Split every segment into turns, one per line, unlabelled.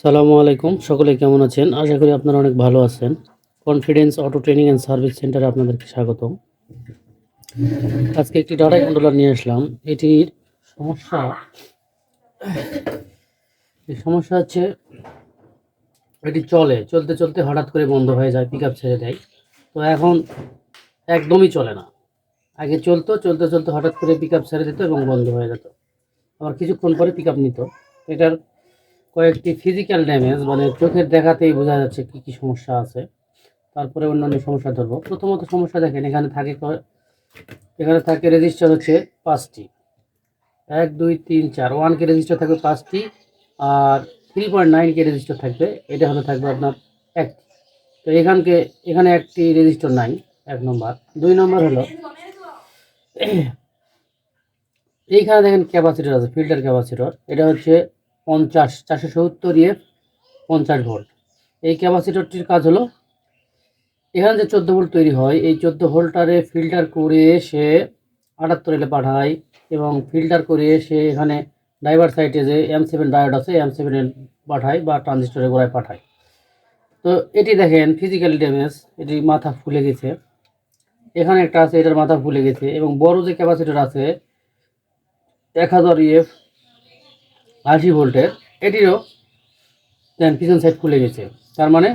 সালামু আলাইকুম, সকলে কেমন আছেন? আশা করি আপনারা অনেক ভালো আছেন। Confidence auto training and service সেন্টারে আপনাদেরকে স্বাগতম। আজকে একটি ডাটা কন্ট্রোলার নিয়ে আসলাম। এটির সমস্যা সমস্যা হচ্ছে এটি চলতে চলতে হঠাৎ করে বন্ধ হয়ে যায়, পিক আপ ছেড়ে দেয়। তো এখন একদমই চলে না। আগে চলতে হঠাৎ করে পিক আপ ছেড়ে দিত এবং বন্ধ হয়ে যেত, আবার কিছুক্ষণ পরে পিক আপ নিত। এটার কয়েকটি ফিজিক্যাল ড্যামেজ, মানে চোখের দেখাতেই বোঝা যাচ্ছে কী কী সমস্যা আছে। তারপরে অন্যান্য সমস্যা ধরবো। প্রথমত সমস্যা দেখেন, এখানে থাকে রেজিস্টার হচ্ছে 5টি, 1 2 3 4 1 কে রেজিস্টার থাকবে 5টি, আর 3.9 কে রেজিস্টার থাকবে, এটা হলো থাকবে আপনার 1। তো এখানে একটি রেজিস্টার নাই, 1 নম্বর। 2 নম্বর হলো এইখানে দেখেন ক্যাপাসিটর আছে, ফিল্টার ক্যাপাসিটর। এটা হচ্ছে 470 EF 50 ভোল্ট। এই ক্যাপাসিটরটির কাজ হলো, এখানে যে 14 ভোল্ট তৈরি হয়, এই 14 ভোল্টারে ফিল্টার করে সে 78 এলে পাঠায়, এবং ফিল্টার করে সে এখানে ড্রাইভার সাইডে যে M7 ডায়োড আছে, M7 এ পাঠায় বা ট্রানজিস্টরের গোড়ায় পাঠায়। তো এটি দেখেন ফিজিক্যালি ড্যামেজ, এটি মাথা ফুলে গেছে। এখানে একটা আছে, এটার মাথা ফুলে গেছে। এবং বড় যে ক্যাপাসিটর আছে 1000 EF 80 ভোল্টের, এটিরও দেন পিছন সাইড খুলে গেছে। তার মানে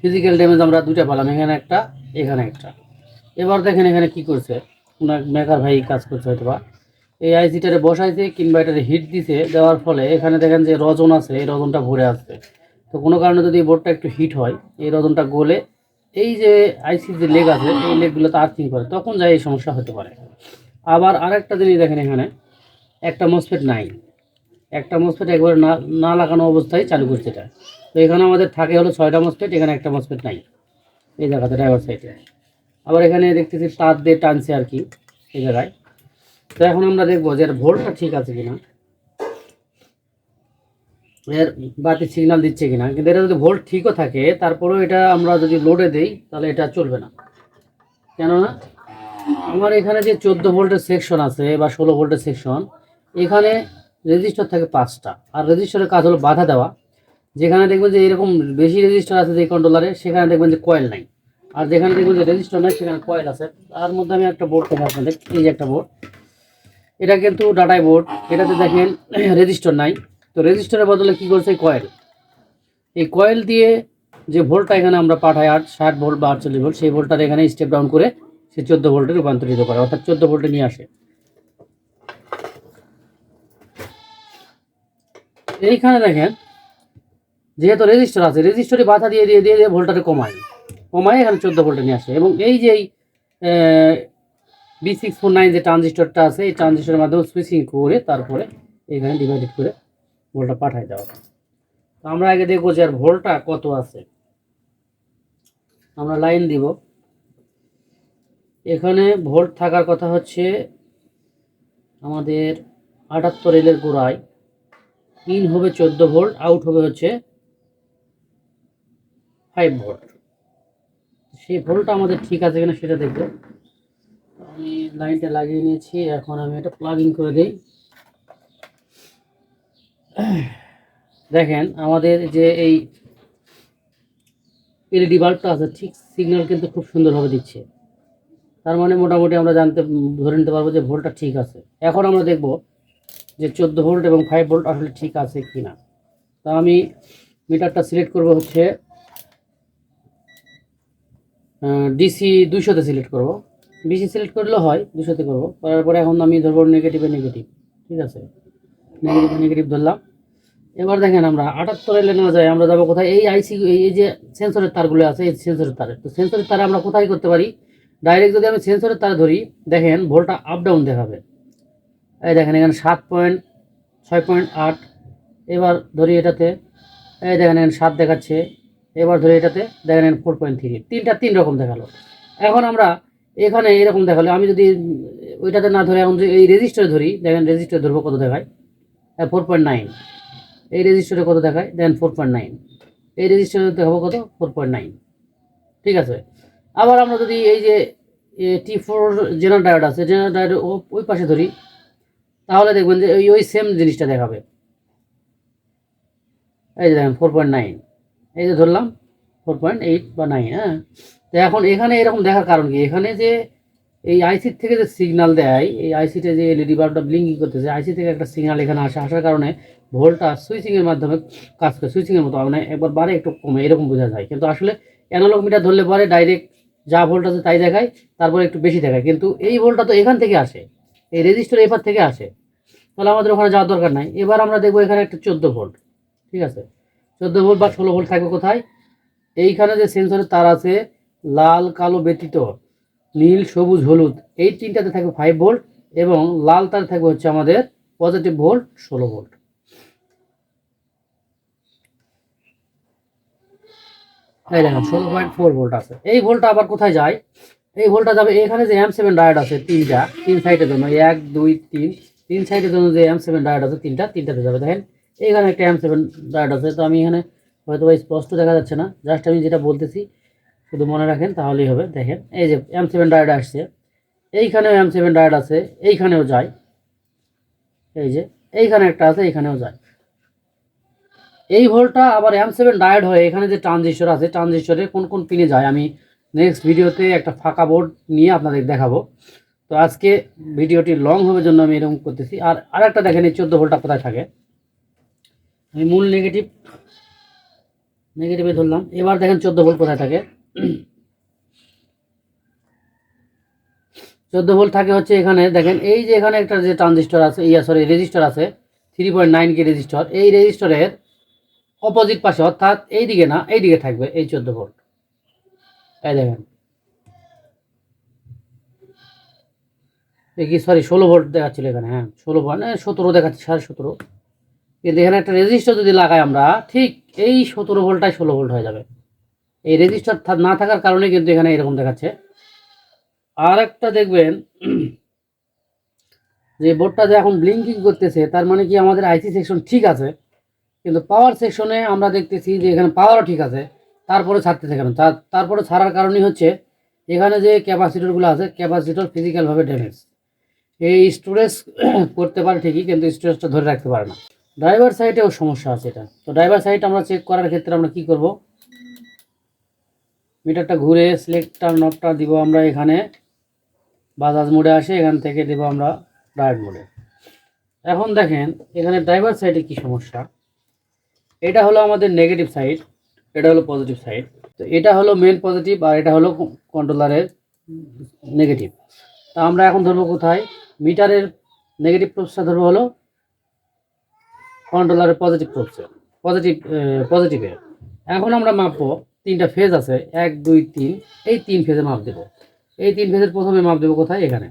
ফিজিক্যাল ড্যামেজ আমরা দুইটা পেলাম, এখানে একটা, এখানে একটা। এবার দেখেন এখানে কি করছে, মেকার ভাই কাজ করছে হয়তো বা। এই আইসিটারে বসাইছে কিংবা এটারে হিট দিছে, দেওয়ার ফলে এখানে দেখেন যে রজন আছে, এই রজনটা ভরে আসছে। তো কোনো কারণে যদি বোর্ডটা একটু হিট হয়, এই রজনটা গলে এই যে আইসির যে লেগ আছে, এই লেগগুলোতে আর্থিং করে, তখন যায় এই সমস্যা হতে পারে। আবার আরেকটা জিনিস দেখেন, এখানে একটা মসফেট নাই, একটা মসফেট একবারে না না লাগানো অবস্থায় চালু করছে এটা। তো এখানে আমাদের থাকে হলো 6টা মসফেট, এখানে একটা মসফেট নাই এই জায়গাতে, ড্রাইভার সাইডে। আবার এখানে দেখতেছি তার দিয়ে টানছে আর কি এই জায়গায়। তো এখন আমরা দেখবো যে এর ভোল্টটা ঠিক আছে কিনা, এর বাতি সিগন্যাল দিচ্ছে কিনা। কিন্তু এটা যদি ভোল্ট ঠিকও থাকে, তারপরেও এটা আমরা যদি লোডে দেই তাহলে এটা চলবে না। কেননা আমার এখানে যে 14 ভোল্টের সেকশন আছে বা 16 ভোল্টের সেকশন, এখানে রেজিস্টার থাকে 5টা। আর রেজিস্টারের কাজ হলো বাধা দেওয়া। যেখানে দেখবেন যে এরকম বেশি রেজিস্টার আছে যে কন্ট্রোলারে, সেখানে দেখবেন যে কয়েল নাই। আর যেখানে দেখবেন যে রেজিস্টার নাই, সেখানে কয়েল আছে। তার মধ্যে আমি একটা বোর্ড দেখাই আপনাদের, এই যে একটা বোর্ড, এটা কিন্তু ডাটাই বোর্ড। এটাতে দেখেন রেজিস্টার নাই। তো রেজিস্টারের বদলে কি করছে, কয়েল। এই কয়েল দিয়ে যে ভোল্টটা এখানে আমরা পাঠাই, 60 ভোল্ট বা 48 ভোল্ট, সেই ভোল্টটা এখানে স্টেপ ডাউন করে সে 14 ভোল্টে রূপান্তরিত করে, অর্থাৎ 14 ভোল্টে নিয়ে আসে। এইখানে দেখেন যেহেতু রেজিস্টার আছে, রেজিস্টারে বাধা দিয়ে দিয়ে দিয়ে দিয়ে ভোল্টটাকে কমায় এখানে 14 ভোল্টে নিয়ে আসে। এবং এই যে B649 যে ট্রানজিস্টরটা আছে, এই ট্রানজিস্টরের মাধ্যমে সুইচিং করে তারপরে এখানে ডিভাইডেড করে ভোল্টটা পাঠায় দেওয়া। তো আমরা আগে দেখবো যে আর ভোল্টটা কত আছে। আমরা লাইন দিব, এখানে ভোল্ট থাকার কথা হচ্ছে আমাদের 78 এলের গোড়ায়। ইন হবে 14 ভোল্ট, আউট হবে হচ্ছে 5 ভোল্ট। সেই ভোল্টটা আমাদের ঠিক আছে কিনা সেটা দেখবো। আমি লাইনটা লাগিয়ে নিয়েছি, এখন আমি এটা প্লাগ ইন করে দিই। দেখেন আমাদের যে এই এলইডি বাল্বটা আছে, ঠিক সিগন্যাল কিন্তু খুব সুন্দরভাবে দিচ্ছে। তার মানে মোটামুটি আমরা ধরে নিতে পারবো যে ভোল্টটা ঠিক আছে। এখন আমরা দেখব যে 14 ভোল্ট এবং 5 ভোল্ট আসলে ঠিক আছে কিনা। তা আমি মিটারটা সিলেক্ট করব হচ্ছে ডিসি 200-তে সিলেক্ট করব। ডিসি সিলেক্ট করলেও হয়, 200-তে করবো। করার পরে এখন আমি ধরবো নেগেটিভে নেগেটিভ, ঠিক আছে, নেগেটিভ ধরলাম। এবার দেখেন আমরা 78 এলে না যায়, আমরা যাবো কোথায়, এই আইসি, এই যে সেন্সরের তারগুলো আছে, এই সেন্সরের তারে। তো সেন্সরের তারে আমরা কোথায় করতে পারি, ডাইরেক্ট যদি আমি সেন্সরের তারে ধরি, দেখেন ভোল্টটা আপ ডাউন দেখাবে। এই দেখেন এখানে 7.6.8। এবার ধরি এটাতে, এই দেখেন এখানে 7 দেখাচ্ছে। এবার ধরি এটাতে, দেখেন এখানে 4.3, তিন রকম দেখালো। এখন আমরা এখানে এরকম দেখালো, আমি যদি ওইটাতে না ধরে এখন যদি এই রেজিস্টারে ধরি, দেখেন রেজিস্টারে ধরবো কত দেখায়, 4.9। এই রেজিস্টারে কত দেখায়, দেন 4.9। এই রেজিস্টারে দেখাবো কত, 4.9, ঠিক আছে। আবার আমরা যদি এই যে T4 জেনারেল ডায়োড আছে, জেনারেল ডায়োড ওই পাশে ধরি, তাহলে দেখবেন যে ওই সেম জিনিসটা দেখাবে। এই যে দেখেন 4.9, এই যে ধরলাম 4.8 বা 9। হ্যাঁ, তো এখন এখানে এরকম দেখার কারণ কি, এখানে যে এই আইসির থেকে যে সিগন্যাল দেয়, এই আইসিতে যে এলইডি বাল্বটা ব্লিঙ্কিং করতেছে, আইসি থেকে একটা সিগন্যাল এখানে আসার কারণে ভোল্টটা সুইচিংয়ের মাধ্যমে কাজ করে, সুইচিংয়ের মতো, মানে একবার বাড়ে একটু কমে এরকম বোঝা যায়। কিন্তু আসলে অ্যানালগ মিটার ধরলে পরে ডাইরেক্ট যা ভোল্ট আছে তাই দেখায়, তারপরে একটু বেশি দেখায়। কিন্তু এই ভোল্টটা তো এখান থেকে আসে, এই রেজিস্টার এপার থেকে আসে, তাহলে আমাদের ওখানে যাওয়ার দরকার নাই। এবার আমরা দেখবো এখানে একটা 14 ভোল্ট, ঠিক আছে, 14 ভোল্ট বা 16 ভোল্ট থাকবে কোথায়, এইখানে যে সেন্সরের তার আছে লাল কালো ব্যতীত নীল সবুজ হলুদ, এই তিনটাতে থাকবে 5 ভোল্ট, এবং লাল তার থাকবে হচ্ছে আমাদের পজিটিভ ভোল্ট 16 ভোল্ট। এই দেখেন 16.4 ভোল্ট আছে। এই ভোল্টটা আবার কোথায় যায়, এই ভোল্টটা যাবে এখানে যে M7 ডায়োড আছে তিনটা, তিন সাইডের জন্য 1 2 3, তিন সাইডের জন্য যে M7 ডায়োড আছে তিনটাতে যাবে। দেখেন এখানে একটা M7 ডায়োড আছে, তো আমি এখানে হয়তো স্পষ্ট দেখা যাচ্ছে না, জাস্ট আমি যেটা বলতেছি শুধু মনে রাখেন তাহলেই হবে। দেখেন এই যে M7 ডায়োড আসছে, এইখানেও M7 ডায়োড আছে, এইখানেও যায়, এই যে এইখানে একটা আছে, এইখানেও যায়। এই ভোল্টটা আবার M7 ডায়োড হয়ে এখানে যে ট্রানজিস্টর আছে, ট্রানজিস্টরে কোন কোন পিনে যায় আমি নেক্সট ভিডিওতে একটা ফাঁকা বোর্ড নিয়ে আপনাদের দেখাবো। তো আজকে ভিডিওটি লং হবে জন্য আমি এরকম করতেছি। আর আরেকটা দেখেন এই 14 ভোল্টটা কোথায় থাকে, আমি মূল নেগেটিভে ধরলাম। এবার দেখেন 14 ভোল্ট কোথায় থাকে, 14 ভোল্ট থাকে হচ্ছে এখানে। দেখেন এই যে এখানে একটা যে ট্রানজিস্টর আছে, রেজিস্টার আছে 3.9 কে রেজিস্টার, এই রেজিস্টারের অপোজিট পাশে, অর্থাৎ এই দিকে না, এই দিকে থাকবে এই 14 ভোল্ট। এই দেখেন কি, সরি 16 ভোল্ট দেখাচ্ছিল এখানে, হ্যাঁ 16 ভোল্ট, 17 দেখাচ্ছে, 17.5। কিন্তু এখানে একটা রেজিস্টার যদি লাগাই আমরা, ঠিক এই 17 ভোল্টটাই 16 ভোল্ট হয়ে যাবে। এই রেজিস্টার না থাকার কারণে কিন্তু এখানে এরকম দেখাচ্ছে। আর একটা দেখবেন যে বোর্ডটা যে এখন ব্লিঙ্কিং করতেছে, তার মানে কি আমাদের আইসি সেকশন ঠিক আছে, কিন্তু পাওয়ার সেকশনে আমরা দেখতেছি যে এখানে পাওয়ারও ঠিক আছে, তারপরে ছাড়তেছে কেন? তারপরে ছাড়ার কারণই হচ্ছে এখানে যে ক্যাপাসিটরগুলো আছে, ক্যাপাসিটর ফিজিক্যালভাবে ড্যামেজ। এই স্টোরেজ করতে পারে ঠিকই, কিন্তু স্টোরেজটা ধরে রাখতে পারে না। ড্রাইভার সাইডেও সমস্যা আছে এটা। তো ড্রাইভার সাইড আমরা চেক করার ক্ষেত্রে আমরা কি করব, মিটারটা ঘুরে সিলেক্টার নবটা দিব আমরা এখানে, বাজাজ মোডে আসে, এখান থেকে দেব আমরা ডায়োড মোডে। এখন দেখেন এখানে ড্রাইভার সাইডে কি সমস্যা, এটা হলো আমাদের নেগেটিভ সাইড, এটা হলো পজিটিভ সাইড। তো এটা হলো মেন পজিটিভ, আর এটা হলো কন্ট্রোলারের নেগেটিভ। তা আমরা এখন ধরবো কোথায়, মিটারের নেগেটিভ প্রোবসটা ধরবো হলো কন্ট্রোলারের পজিটিভ প্রোবসে, পজিটিভে। এখন আমরা মাপবো, তিনটা ফেজ আছে 1 2 3, এই 3 ফেজে মাপ দেবো। এই 3 ফেজের প্রথমে মাপ দেবো কোথায়, এখানে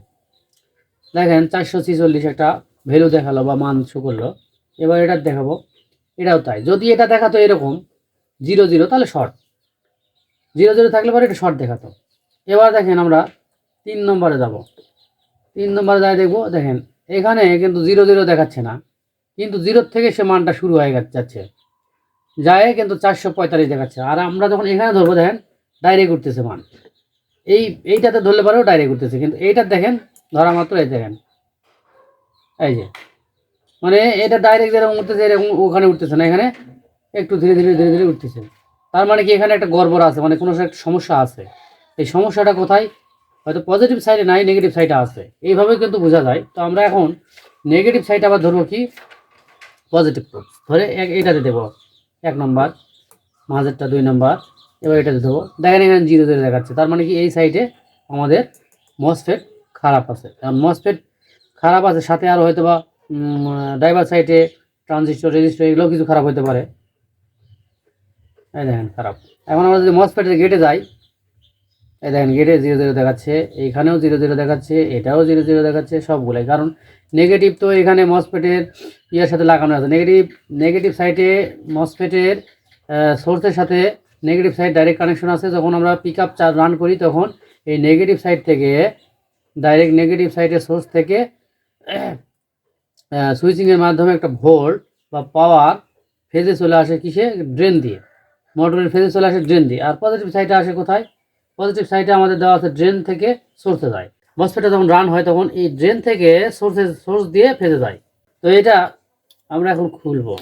দেখেন 446 একটা ভ্যালু দেখালো বা মান শো করলো। এবার এটা দেখাবো, এটাও তাই। যদি এটা দেখাতো এরকম 0 0, তাহলে শর্ট, 0 0 থাকলে পরে এটা শর্ট দেখাতো। এবার দেখেন আমরা 3 নম্বরে যাব, 3 নম্বরে যাই দেখবো, দেখেন এখানে কিন্তু 0 0 দেখাচ্ছে না, কিন্তু 0 থেকে সে মানটা শুরু হয়ে যাচ্ছে, যায় কিন্তু 445 দেখাচ্ছে। আর আমরা যখন এখানে ধরবো দেখেন ডাইরেক্ট উঠতেছে মান, এইটাতে ধরলে পরেও ডাইরেক্ট উঠতেছে, কিন্তু এইটা দেখেন ধরা মাত্র এই দেখেন, এই যে মানে এটা ডাইরেক্ট যেরকম উঠতেছে এরকম ওখানে উঠতেছে না, এখানে একটু ধীরে ধীরে ধীরে ধীরে উঠতেছে। তার মানে কি এখানে একটা গড়বড় আছে, মানে কোনো একটা সমস্যা আছে। এই সমস্যাটা কোথায়, হয়তো পজিটিভ সাইডে নাই, নেগেটিভ সাইডে আছে, এইভাবে কিন্তু বোঝা যায়। তো আমরা এখন নেগেটিভ সাইড আবার ধরবো কি, পজিটিভ প্রুফ ধরে এইটাতে দেবো 1 নম্বর, মাঝেরটা 2 নম্বর, এবার এটাতে দেবো। দেখেন এখানে 0 0 দেখাচ্ছে, তার মানে কি এই সাইডে আমাদের মসফেট খারাপ আছে। কারণ মসফেট খারাপ আছে, সাথে আরও হয়তো বা ড্রাইভার সাইডে ট্রানজিস্টর রেজিস্টার এগুলো কিছু খারাপ হতে পারে। এই দেখেন খারাপ। এখন আমরা যদি মসফেটের গেটে যাই, এই দেখেন গেটে 0 0 দেখাচ্ছে, এইখানেও 0 0 দেখাচ্ছে, এটাও 0 0 দেখাচ্ছে, সবগুলোই। কারণ নেগেটিভ তো এখানে মসফেটের ইয়ার সাথে লাগানো আছে, নেগেটিভ সাইডে মসফেটের সোর্সের সাথে নেগেটিভ সাইড ডাইরেক্ট কানেকশন আছে। যখন আমরা পিক আপ চার্জ রান করি তখন এই নেগেটিভ সাইড থেকে ডাইরেক্ট নেগেটিভ সাইডের সোর্স থেকে সুইচিংয়ের মাধ্যমে একটা ভোল্ট বা পাওয়ার ফেজে চলে আসে কিসে, ড্রেন দিয়ে, মোটরের ফেজে চলে আসে ড্রেন দিয়ে। আর পজিটিভ সাইডে আসে কোথায়, পজিটিভ সাইডে আমাদের দেওয়া আছে ড্রেন থেকে সোর্সে যায়। মসফেটটা যখন রান হয় তখন এই ড্রেন থেকে সোর্স দিয়ে ফেজে যায়। তো এটা আমরা এখন খুলবো,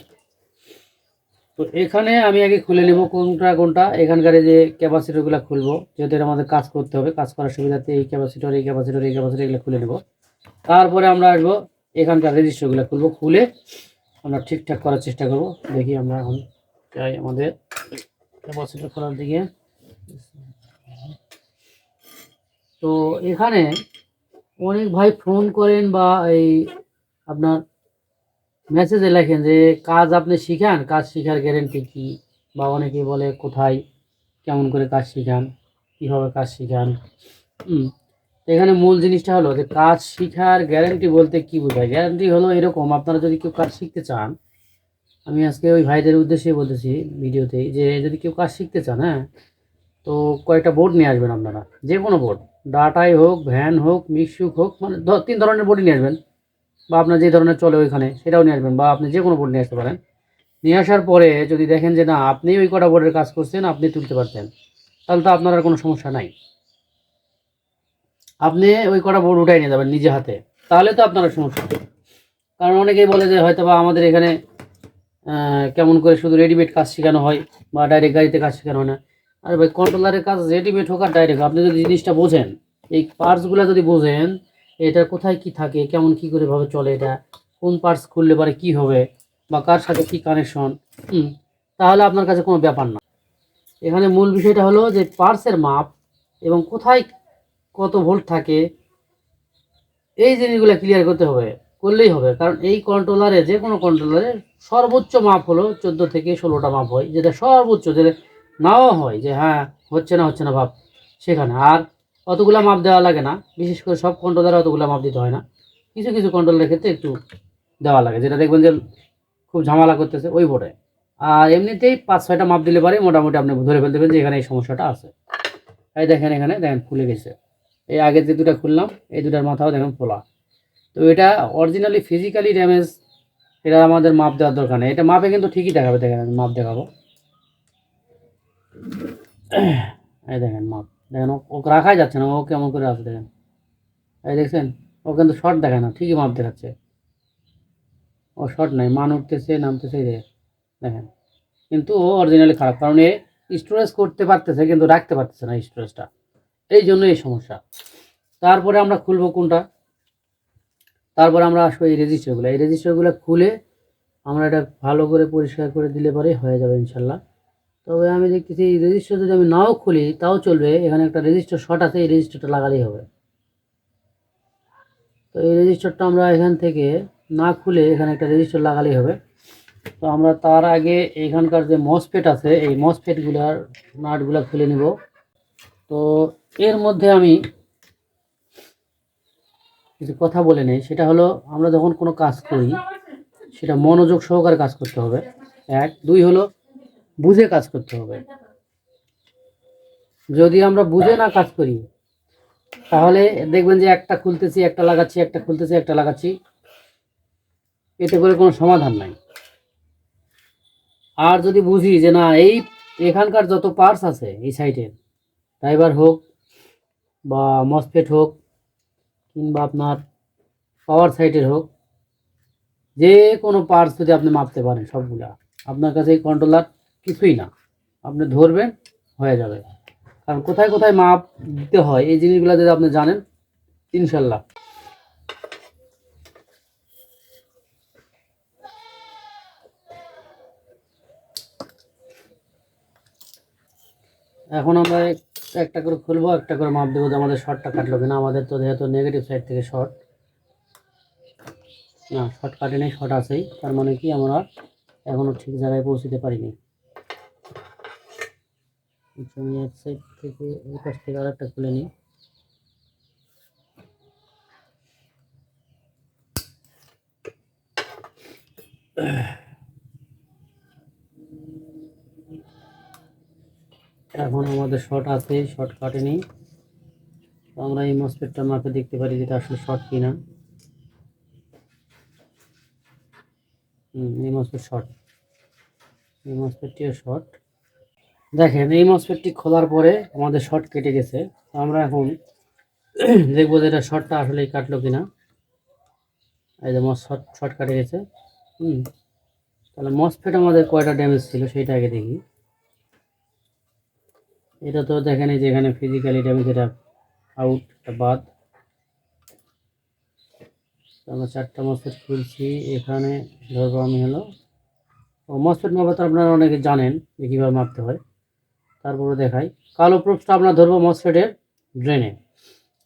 তো এখানে আমি আগে খুলে নেব কোনটা কোনটা, এখানকার এই যে ক্যাপাসিটরগুলো খুলবো, যেহেতু এটা আমাদের কাজ করতে হবে, কাজ করার সুবিধাতে এই ক্যাপাসিটর এই ক্যাপাসিটর এই ক্যাপাসিটর এগুলো খুলে নেব। তারপরে আমরা আসবো এখানকার রেজিস্টারগুলো খুলবো, খুলে আমরা ঠিকঠাক করার চেষ্টা করব। দেখি আমরা এখন চাই আমাদের ক্যাপাসিটর খোলার দিকে। তো এখানে অনেক ভাই ফোন করেন বা এই আপনার মেসেজে লেখেন যে কাজ আপনি শিখান, কাজ শেখার গ্যারেন্টি কি, বা অনেকে বলে কোথায় কেমন করে কাজ শিখান, কীভাবে কাজ শিখান। তো এখানে মূল জিনিসটা হলো যে কাজ শেখার গ্যারেন্টি বলতে কি বোঝায়। গ্যারেন্টি হলো এরকম, আপনারা যদি কেউ কাজ শিখতে চান, আমি আজকে ওই ভাইদের উদ্দেশ্যে বলতেছি ভিডিওতেই, যে যদি কেউ কাজ শিখতে চান, হ্যাঁ, তো কয়েকটা বোর্ড নিয়ে আসবেন আপনারা, যে কোনো বোর্ড, ডাটাই হোক, ভ্যান হোক, মিক্সুক হোক, মানে 3 ধরনের বোর্ডই নিয়ে আসবেন, বা আপনার যে ধরনের চলে ওইখানে সেটাও নিয়ে আসবেন, বা আপনি যে কোনো বোর্ড নিয়ে আসতে পারেন। নিয়ে আসার পরে যদি দেখেন যে না আপনি ওই কটা বোর্ডের কাজ করছেন, আপনি তুলতে পারতেন, তাহলে তো আপনার আর কোনো সমস্যা নাই। আপনি ওই কটা বোর্ড উঠাই নিয়ে যাবেন নিজে হাতে, তাহলে তো আপনার সমস্যা নেই। কারণ অনেকেই বলে যে হয়তো বা আমাদের এখানে কেমন করে শুধু রেডিমেড কাজ শেখানো হয়, বা ডাইরেক্ট গাড়িতে কাজ শেখানো হয় না। আর ভাই কন্ট্রোলারের কাজ রেডিমেড হোক আর ডাইরেক্ট, আপনি যদি জিনিসটা বোঝেন, এই পার্টসগুলো যদি বোঝেন, এটা কোথায় কি থাকে, কেমন কি করে ভাবে চলে, এটা কোন পার্টস খুললে পরে কি হবে, বা কার সাথে কি কানেকশন, তাহলে আপনার কাছে কোনো ব্যাপার না। এখানে মূল বিষয়টা হলো যে পার্টসের মাপ এবং কোথায় কত ভোল্ট থাকে, এই জিনিসগুলো ক্লিয়ার করতে হবে, করলেই হবে। কারণ এই কন্ট্রোলারে, যে কোনো কন্ট্রোলারে সর্বোচ্চ মাপ হলো 14 থেকে 16টা মাপ হয়, যেটা সর্বোচ্চ, যেটা নাও হয় যে হ্যাঁ হচ্ছে না ভাব, সেখানে আর অতগুলা মাপ দেওয়া লাগে না। বিশেষ করে সব কন্ট্রোলারে অতগুলা মাপ দিতে হয় না, কিছু কিছু কন্ট্রোলারের ক্ষেত্রে একটু দেওয়া লাগে, যেটা দেখবেন যে খুব ঝামেলা করতেছে ওই বোর্ডে। আর এমনিতেই 5-6টা মাপ দিলে পারে মোটামুটি আপনি ধরে ফেলতে পারেন যে এখানে এই সমস্যাটা আছে। এই দেখেন, এখানে দেখেন খুলে গেছে, এই আগের যে দুটা খুললাম এই দুটার মাথাও দেখেন খোলা। তো এটা অরিজিনালি ফিজিক্যালি ড্যামেজ, এটা আমাদের মাপ দেওয়ার দরকার নেই, এটা মাপে কিন্তু ঠিকই দেখাবে। দেখেন আমি মাপ দেখাবো, এই দেখেন মাপ, দেখেন ওকে রাখাই যাচ্ছে না, ও কেমন করে আছে দেখেন, এই দেখছেন, ও কিন্তু শর্ট দেখায় না, ঠিকই মাপ দেখাচ্ছে, ও শর্ট নাই, মান উঠতেছে নামতেছে, এই দেখেন। কিন্তু ও অরিজিনালি খারাপ, কারণ এ স্টোরেজ করতে পারতেছে কিন্তু রাখতে পারতেছে না স্টোরেজটা, এই জন্য এই সমস্যা। তারপরে আমরা খুলবো কোনটা, তারপরে আমরা আসবো এই রেজিস্টারগুলো। এই রেজিস্টারগুলো খুলে আমরা এটা ভালো করে পরিষ্কার করে দিলে পরে হয়ে যাবে ইনশাল্লাহ। তবে আমি দেখতেছি এই রেজিস্টার যদি আমি নাও খুলি তাও চলবে, এখানে একটা রেজিস্টার শর্ট আছে, এই রেজিস্টারটা লাগালেই হবে। তো এই রেজিস্টারটা আমরা এখান থেকে না খুলে এখানে একটা রেজিস্টার লাগালেই হবে। তো আমরা তার আগে এখানকার যে মসফেট আছে, এই মসফেটগুলার নাটগুলো খুলে নিব। তো এর মধ্যে আমি কিছু কথা বলে নেই, সেটা হলো আমরা যখন কোনো কাজ করি সেটা মনোযোগ সহকারে কাজ করতে হবে, 1, 2 হলো বুঝে কাজ করতে হবে। যদি আমরা বুঝে না কাজ করি তাহলে দেখবেন যে একটা খুলতেছি একটা লাগাচ্ছি, একটা খুলতেছি একটা লাগাচ্ছি, এতে করে কোনো সমাধান নাই। আর যদি বুঝি যে না এই এখানকার যত পার্টস আছে এই সাইডের, ড্রাইভার হোক বা মসফেট হোক কিংবা আপনার পাওয়ার সাইডের হোক, যে কোনো পার্টস যদি আপনি মাপতে পারেন সবগুলা, আপনার কাছে এই কন্ট্রোলার কিছুই না, আপনি ধরবেন হয়ে যাবে। কারণ কোথায় কোথায় মাপ দিতে হয় এই জিনিসগুলো যদি আপনি জানেন, ইনশাল্লাহ। এখন আমরা একটা করে খুলবো, একটা করে মাপ দেবো যে আমাদের শর্টটা কাটলো কিনা। আমাদের তো যেহেতু নেগেটিভ সাইড থেকে শর্ট, না শর্ট কাটে নেই, শর্ট আছেই, তার মানে কি আমরা এখনও ঠিক জায়গায় পৌঁছতে পারিনি। আমি এক সাইড থেকে এই পাশ থেকে আর একটা খুলে নিই। এখন আমাদের শর্ট আছে, শর্ট কাটেনি। আমরা এই মসফেটটা মাপে দেখতে পারি যেটা আসলে শর্ট কিনা। এই মসফেট শর্ট, এই মসফেটটিও শর্ট। দেখেন এই মসফেটটি খোলার পরে আমাদের শর্ট কেটে গেছে। তো আমরা এখন দেখবো যে এটা শর্টটা আসলেই কাটলো কিনা। এই যে শর্ট শর্ট কাটে গেছে। তাহলে মসফেট আমাদের কয়টা ড্যামেজ ছিল সেটা আগে দেখি। এটা তো দেখেন এই যে এখানে ফিজিক্যালি ড্যামেজ, এটা আউট, এটা বাদ। আমরা 4টা মসফেট খুলছি। এখানে ধরবো আমি হলো মসফেট মাপা তো আপনারা অনেকে জানেন যে কীভাবে মাপতে হয়, তারপরে দেখাই। কালো প্রোবটা আমরা ধরবো মসফেটের ড্রেনে।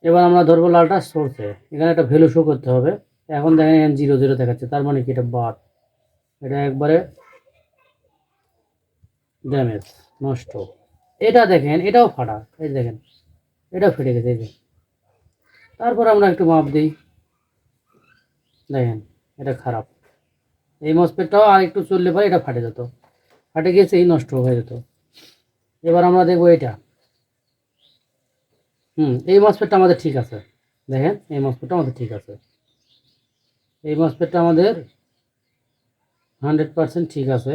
এবার আমরা ধরবো লালটা সোর্সে। এখানে একটা ভ্যালু শো করতে হবে। এখন দেখেন 0 0 দেখাচ্ছে, তার মানে কি এটা বাদ, এটা একবারে ড্যামেজ, নষ্ট। এটা দেখেন এটাও ফাটা, এই দেখেন এটাও ফেটে গেছে, এই যে। তারপর আমরা একটু মাপ দিই, দেখেন এটা খারাপ। এই মসফেটটাও আর একটু চললে পরে এটা ফাটে যেত, ফাটে গিয়েছে, এই নষ্ট হয়ে যেত। এবার আমরা দেখবো এটা, এই মসফেটটা আমাদের ঠিক আছে। দেখেন এই মসফেটটা আমাদের ঠিক আছে, এই মসফেটটা আমাদের 100% ঠিক আছে।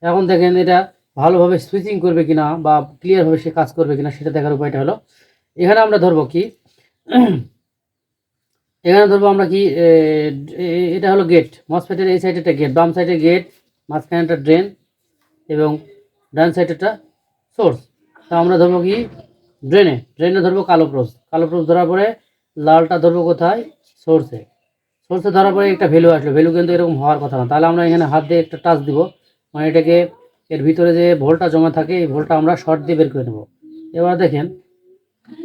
এখন দেখেন এটা ভালোভাবে সুইচিং করবে কিনা বা ক্লিয়ারভাবে সে কাজ করবে কিনা সেটা দেখার উপায়টা হলো, এখানে আমরা ধরবো কি, এখানে ধরবো আমরা কি, এটা হলো গেট, মসফেটের এই সাইডে একটা গেট, বাম সাইডে গেট, মাঝখানে একটা ড্রেন এবং ডান সাইডে একটা সোর্স। তা আমরা ধরবো কি ড্রেনে ধরবো কালো প্রোজ ধরার পরে লালটা ধরবো কোথায়, সোর্সে ধরার পরে একটা ভ্যালু আসলো, ভ্যালু কিন্তু এরকম হওয়ার কথা না। তাহলে আমরা এখানে হাত দিয়ে একটা টাচ দিব, মানে এটাকে, এর ভিতরে যে ভোল্টটা জমা থাকে এই ভোল্টটা আমরা শর্ট দিয়ে বের করে নেব। এবার দেখেন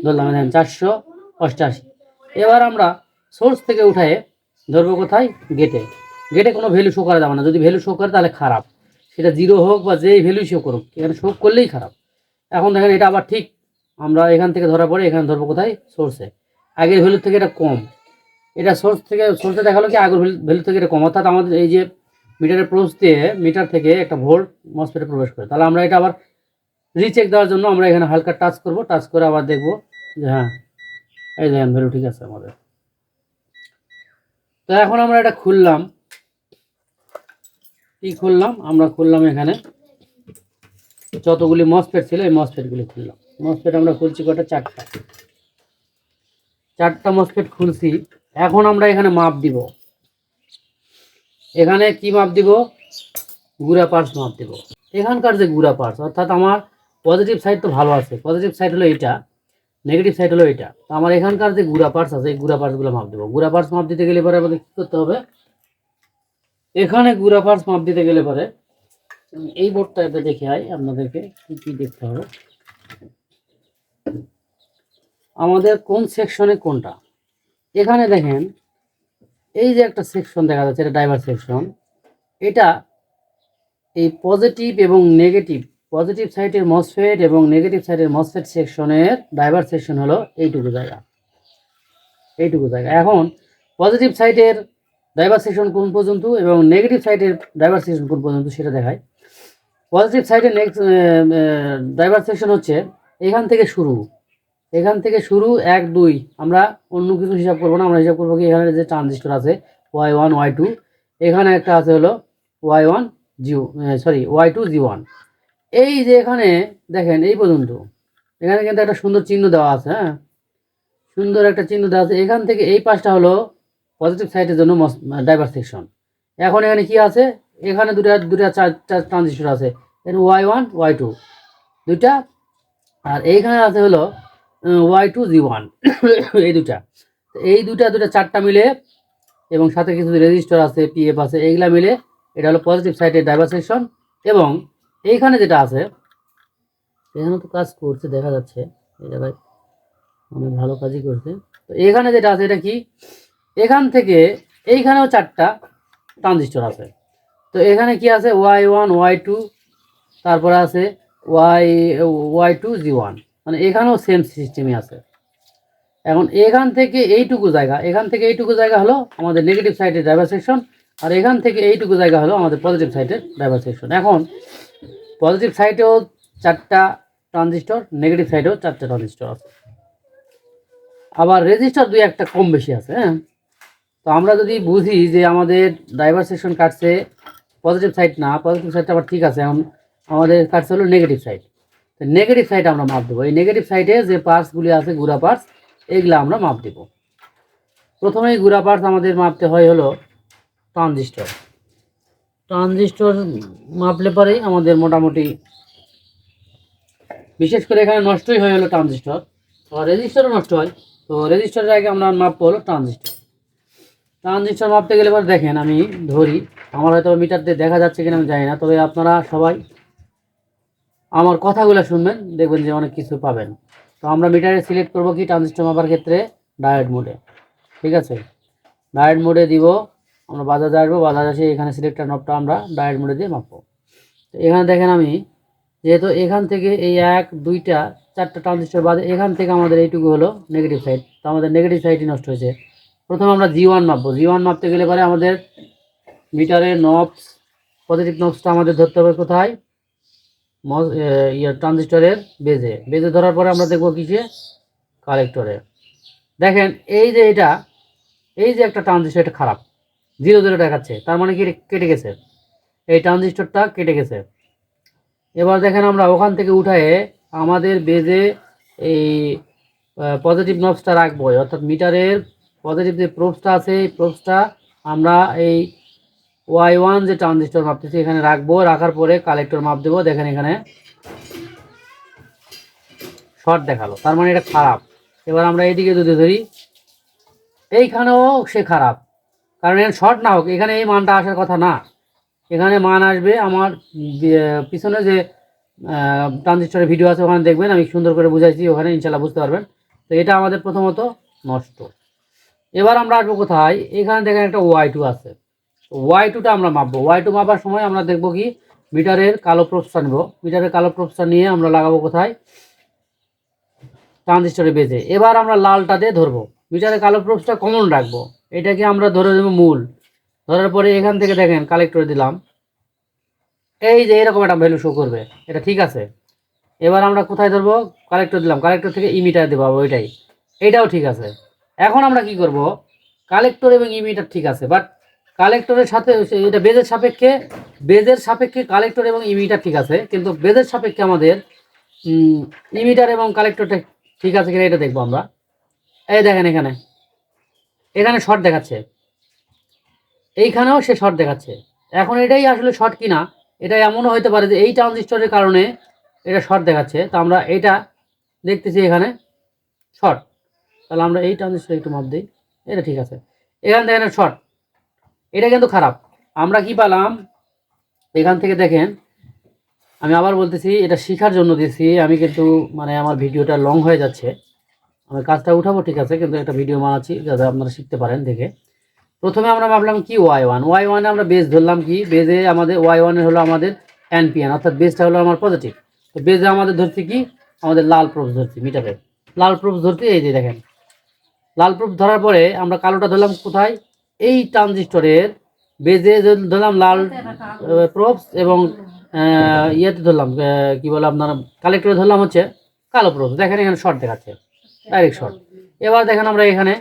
ধরলাম, দেখেন 488। এবার আমরা সোর্স থেকে উঠায়ে ধরবো কোথায়, গেটে কোনো ভ্যালু শো করা যাবে না। যদি ভ্যালু শো করে তাহলে খারাপ, সেটা 0 হোক বা যেই ভ্যালু শো করুক, এখানে শো করলেই খারাপ। এখন দেখেন এটা আবার ঠিক, আমরা এখান থেকে ধরার পরে এখানে ধরবো কোথায়, সোর্সে। আগের ভ্যালু থেকে এটা কম, এটা সোর্সে দেখালো কি আগের ভ্যালু থেকে এটা কম, অর্থাৎ আমাদের এই যে মিটারের প্রোস দিয়ে মিটার থেকে একটা ভোল্ট মসফেটে প্রবেশ করে। তাহলে আমরা এটা আবার রিচেক দেওয়ার জন্য আমরা এখানে হালকা টাচ করব, টাচ করে আবার দেখবো যে হ্যাঁ এই দেখেন ভ্যালু ঠিক আছে আমাদের। তো এখন আমরা এটা খুললাম, কি খুললাম, আমরা খুললাম এখানে যতগুলি মসফেট ছিল এই মসফেটগুলি খুললাম। মসফেট আমরা খুলছি কটা, 4টা মসফেট খুলছি। এখন আমরা এখানে মাপ দিব, এখানে কি মাপ দিব, গুড়া পার্টস মাপ দিব। এখানকার যে গুড়া পার্টস, অর্থাৎ আমার পজিটিভ সাইড তো ভালো আছে, পজিটিভ সাইড হলো এটা, নেগেটিভ সাইড হলো এটা। তো আমার এখানকার যে গুড়া পার্টস আছে এই গুড়া পার্টসগুলো মাপ দেবো। গুড়া পার্টস মাপ দিতে গেলে পরে আমাদের কী করতে হবে, এখানে গুড়া পার্টস মাপ দিতে গেলে পরে এই বোর্ডটা এটা দেখে হয় আপনাদেরকে কি কি দেখতে হবে, আমাদের কোন সেকশনে কোনটা। এখানে দেখেন এই যে একটা সেকশন দেখা যাচ্ছে, এটা ড্রাইভার সেকশন। এটা এই পজিটিভ এবং নেগেটিভ, পজিটিভ সাইডের মসফেট এবং নেগেটিভ সাইডের মসফেট সেকশনের ড্রাইভার সেকশন হলো এইটুকু জায়গা, এইটুকু জায়গা। এখন পজিটিভ সাইডের ড্রাইভার সেকশন কোন পর্যন্ত এবং নেগেটিভ সাইডের ড্রাইভার সেকশন কোন পর্যন্ত সেটা দেখায়। পজিটিভ সাইডের নেক্সট ড্রাইভার সেকশন হচ্ছে এখান থেকে শুরু, 1 2, আমরা অন্য কিছু হিসাব করবো না, আমরা হিসাব করবো কি এখানে যে ট্রানজিস্টর আছে Y1 Y2, এখানে একটা আছে হলো Y1 Y2 G1। এই যে এখানে দেখেন এই পর্যন্ত, এখানে কিন্তু একটা সুন্দর চিহ্ন দেওয়া আছে, হ্যাঁ সুন্দর একটা চিহ্ন দেওয়া আছে। এখান থেকে এই পাশটা হলো পজিটিভ সাইডের জন্য ড্রাইভার সেকশন। এখন এখানে কি আছে, এখানে দুটা 4টা ট্রানজিস্টর আছে, এর Y1 Y2 দুইটা, আর এইখানে আছে হলো Y2 G1 এই দুটা 4টা মিলে এবং সাথে কিছু রেজিস্টার আছে, পিএফ আছে, এইগুলা মিলে এটা হলো পজিটিভ সাইডের ড্রাইভার সেকশন। এবং এইখানে যেটা আছে, এখানে তো কাজ করছে দেখা যাচ্ছে, এই জায়গায় অনেক ভালো কাজই করছে। তো এখানে যেটা আছে এটা কি, এখান থেকে এইখানেও 4টা ট্রানজিস্টর আছে। তো এখানে কি আছে Y1 Y2, তারপরে আছে Y2 G1, মানে এখানেও সেম সিস্টেমই আছে। এখন এখান থেকে এইটুকু জায়গা হলো আমাদের নেগেটিভ সাইডের ড্রাইভার সেকশন, আর এখান থেকে এইটুকু জায়গা হলো আমাদের পজিটিভ সাইডের ড্রাইভার সেকশন। এখন পজিটিভ সাইডেও 4টা ট্রানজিস্টর, নেগেটিভ সাইডেও 4টা ট্রানজিস্টর আছে, আবার রেজিস্টার 2-1টা কম বেশি আছে, হ্যাঁ। তো আমরা যদি বুঝি যে আমাদের ড্রাইভার সেকশন কাটছে পজিটিভ সাইড না, পজিটিভ সাইডটা আবার ঠিক আছে, এখন আমাদের কাটছে হলো নেগেটিভ সাইড। তো নেগেটিভ সাইড আমরা মাপ দেবো, এই নেগেটিভ সাইডে যে পার্টসগুলি আছে গুড়া পার্টস, এইগুলো আমরা মাপ দেব। প্রথমেই গুড়া পার্টস আমাদের মাপতে হয় হলো ট্রানজিস্টর। ট্রানজিস্টর মাপলে পরেই আমাদের মোটামুটি, বিশেষ করে এখানে নষ্টই হয়ে হলো ট্রানজিস্টর, তো রেজিস্টারও নষ্ট হয়। তো রেজিস্টারের আগে আমরা মাপবো হলো ট্রানজিস্টর। ট্রানজিস্টর মাপতে গেলে পরে দেখেন আমি ধরি, আমার হয়তো মিটার দিয়ে দেখা যাচ্ছে কিনা আমি জানি না, তবে আপনারা সবাই আমার কথাগুলো শুনবেন, দেখবেন যে অনেক কিছু পাবেন। তো আমরা মিটারে সিলেক্ট করবো কি ট্রানজিস্টর মাপার ক্ষেত্রে ডায়োড মোডে, ঠিক আছে। ডায়োড মোডে দিব, আমরা বাজাজে আসবো, বাজাজ আসে এখানে সিলেক্টার নবটা আমরা ডায়োড মোডে দিয়ে মাপবো। তো এখানে দেখেন আমি যেহেতু এখান থেকে এই 1 2টা 4টা ট্রানজিস্টর বাদে এখান থেকে আমাদের এইটুকু হলো নেগেটিভ সাইড, তো আমাদের নেগেটিভ সাইডই নষ্ট হয়েছে। প্রথমে আমরা G1 মাপবো। G1 মাপতে গেলে পরে আমাদের মিটারের নবস, পজিটিভ নবসটা আমাদের ধরতে হবে কোথায়, ট্রানজিস্টরের বেজে ধরার পরে আমরা দেখবো কিসে, কালেক্টরে। দেখেন এই যে এটা, এই যে একটা ট্রানজিস্টর, এটা খারাপ, 0 0 দেখাচ্ছে, তার মানে কি কেটে গেছে, এই ট্রানজিস্টরটা কেটে গেছে। এবার দেখেন আমরা ওখান থেকে উঠায়ে আমাদের বেজে এই পজিটিভ নবসটা রাখবো, অর্থাৎ মিটারের পজিটিভ যে প্রোবসটা আছে এই প্রোবসটা আমরা এই Y1 যে ট্রানজিস্টর মাপতেছি এখানে রাখবো, রাখার পরে কালেক্টর মাপ দেবো। দেখেন এখানে শর্ট দেখালো, তার মানে এটা খারাপ। এবার আমরা এইদিকে যদি ধরি, এইখানেও সে খারাপ, কারণ এখানে শর্ট না হোক, এখানে এই মানটা আসার কথা না, এখানে মান আসবে আমার পিছনে যে ট্রানজিস্টরের ভিডিও আছে ওখানে দেখবেন, আমি সুন্দর করে বুঝাইছি, ওখানে ইনশাল্লাহ বুঝতে পারবেন। তো এটা আমাদের প্রথমত নষ্ট। এবার আমরা আসবো কোথায়, এখানে দেখেন একটা Y2 আছে, Y2টা আমরা মাপবো। Y2 মাপার সময় আমরা দেখবো কি মিটারের কালো প্রোবসটা নেব, মিটারের কালো প্রোবসটা নিয়ে আমরা লাগাবো কোথায়, ট্রানজিস্টরে বেজে। এবার আমরা লালটা দিয়ে ধরবো, মিটারের কালো প্রোবসটা কমন রাখবো, এটাকে আমরা ধরে দেবো মূল। ধরার পরে এখান থেকে দেখেন কালেক্টরে দিলাম, এই যে এরকম একটা ভ্যালু শো করবে, এটা ঠিক আছে। এবার আমরা কোথায় ধরবো, কালেক্টর দিলাম, কালেক্টর থেকে ইমিটার দেবো ওইটাই, এইটাও ঠিক আছে। এখন আমরা কি করব, কালেক্টর এবং ইমিটার ঠিক আছে, বাট কালেক্টরের সাথে এটা বেজের সাপেক্ষে কালেক্টর এবং ইমিটার ঠিক আছে, কিন্তু বেজের সাপেক্ষে আমাদের ইমিটার এবং কালেক্টরটা ঠিক আছে কিনা এটা দেখবো আমরা। এই দেখেন এখানে এখানে শর্ট দেখাচ্ছে, এইখানেও সে শর্ট দেখাচ্ছে। এখন এটাই আসলে শর্ট কিনা, এটা এমনও হতে পারে যে এই ট্রানজিস্টরের কারণে এটা শর্ট দেখাচ্ছে, তো আমরা এইটা দেখতেছি এখানে শর্ট, তাহলে আমরা এই ট্রানজিস্টর একটু মাপ দিই, এটা ঠিক আছে। এখান থেকে শর্ট, এটা কিন্তু খারাপ। আমরা কি পেলাম এখান থেকে দেখেন, আমি আবার বলতেছি এটা শেখার জন্য দিয়েছি আমি, কিন্তু মানে আমার ভিডিওটা লং হয়ে যাচ্ছে, আমি কাজটা উঠাবো ঠিক আছে, কিন্তু একটা ভিডিও বানাচ্ছি যাতে আপনারা শিখতে পারেন দেখে। প্রথমে আমরা ভাবলাম কি Y1 আমরা বেজ ধরলাম, কি বেজে আমাদের Y1 এর হলো আমাদের NPN, অর্থাৎ বেজটা হলো আমার পজিটিভ। তো বেজে আমাদের ধরছি কি, আমাদের লাল প্রোবস ধরছি, মিটারের লাল প্রোবস ধরছি, এই যে দেখেন লাল প্রোবস ধরার পরে আমরা কালোটা ধরলাম কোথায়, এই ট্রানজিস্টরের বেজে ধরলাম লাল প্রোবস, এবং ইয়েতে ধরলাম কি বলে আপনার কালেক্টরে ধরলাম হচ্ছে কালো প্রোবস। দেখেন এখানে শর্ট দেখাচ্ছে, ডাইরেক্ট শর্ট। এবার দেখেন আমরা এখানে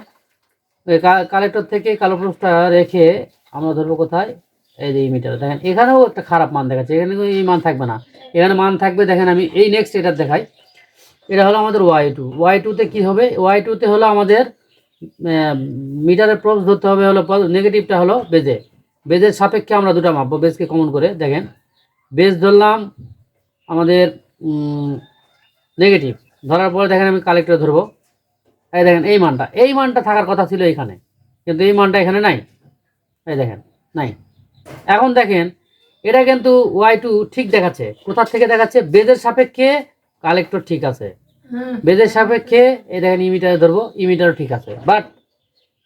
কালেক্টর থেকে কালো প্রোবসটা রেখে আমরা ধরবো কোথায়, এই যে মিটার। দেখেন এখানেও একটা খারাপ মান দেখাচ্ছে, এখানে কিন্তু এই মান থাকবে না, এখানে মান থাকবে। দেখেন আমি এই নেক্সট এটা দেখাই, এটা হলো আমাদের Y2তে কি হবে, Y2তে হলো আমাদের মিটারের প্রোবস ধরতে হবে হলো নেগেটিভটা হলো বেজের সাপেক্ষে আমরা দুটো মাপবো, বেজকে কমন করে। দেখেন বেজ ধরলাম আমাদের নেগেটিভ, ধরার পরে দেখেন আমি কালেক্টর ধরবো, এই দেখেন এই মানটা থাকার কথা ছিল এখানে, কিন্তু এই মানটা এখানে নাই, এই দেখেন নাই। এখন দেখেন এটা কিন্তু Y2 ঠিক দেখাচ্ছে, কোথা থেকে দেখাচ্ছে, বেজের সাপেক্ষে কালেক্টর ঠিক আছে, বেজের সাপেক্ষে এই দেখেন ইমিটারে ধরবো, ইমিটারও ঠিক আছে। বাট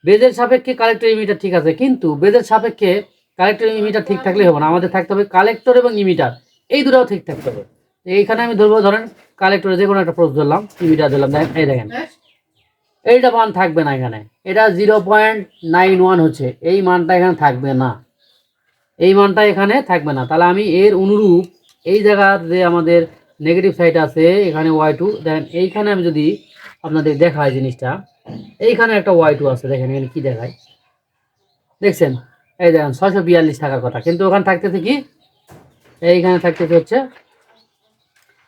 বেজের সাপেক্ষে কালেক্টর ইমিটার ঠিক আছে, কিন্তু বেজের সাপেক্ষে কালেক্টর ইমিটার ঠিক থাকলে হবে না, আমাদের থাকতে হবে কালেক্টর এবং ইমিটার, এই দুটাও ঠিক থাকতে হবে। এইখানে আমি ধরবো, ধরেন কালেক্টরে যে কোনো একটা প্রোব ধরলাম, ইমিটার ধরলাম, দেখেন এই দেখেন এইটা মান থাকবে না এখানে, এটা 0.91 হচ্ছে, এই মানটা এখানে থাকবে না, এই মানটা এখানে থাকবে না। তাহলে আমি এর অনুরূপ এই জায়গার যে আমাদের নেগেটিভ সাইড আছে এখানে Y2, দেখেন এইখানে আমি যদি আপনাদের দেখাই জিনিসটা, এইখানে একটা Y2 আছে, দেখেন এখানে কি দেখায়, দেখছেন এই দেখেন 642 থাকার কথা, কিন্তু ওখানে থাকতেছে কি, এইখানে থাকতেছে হচ্ছে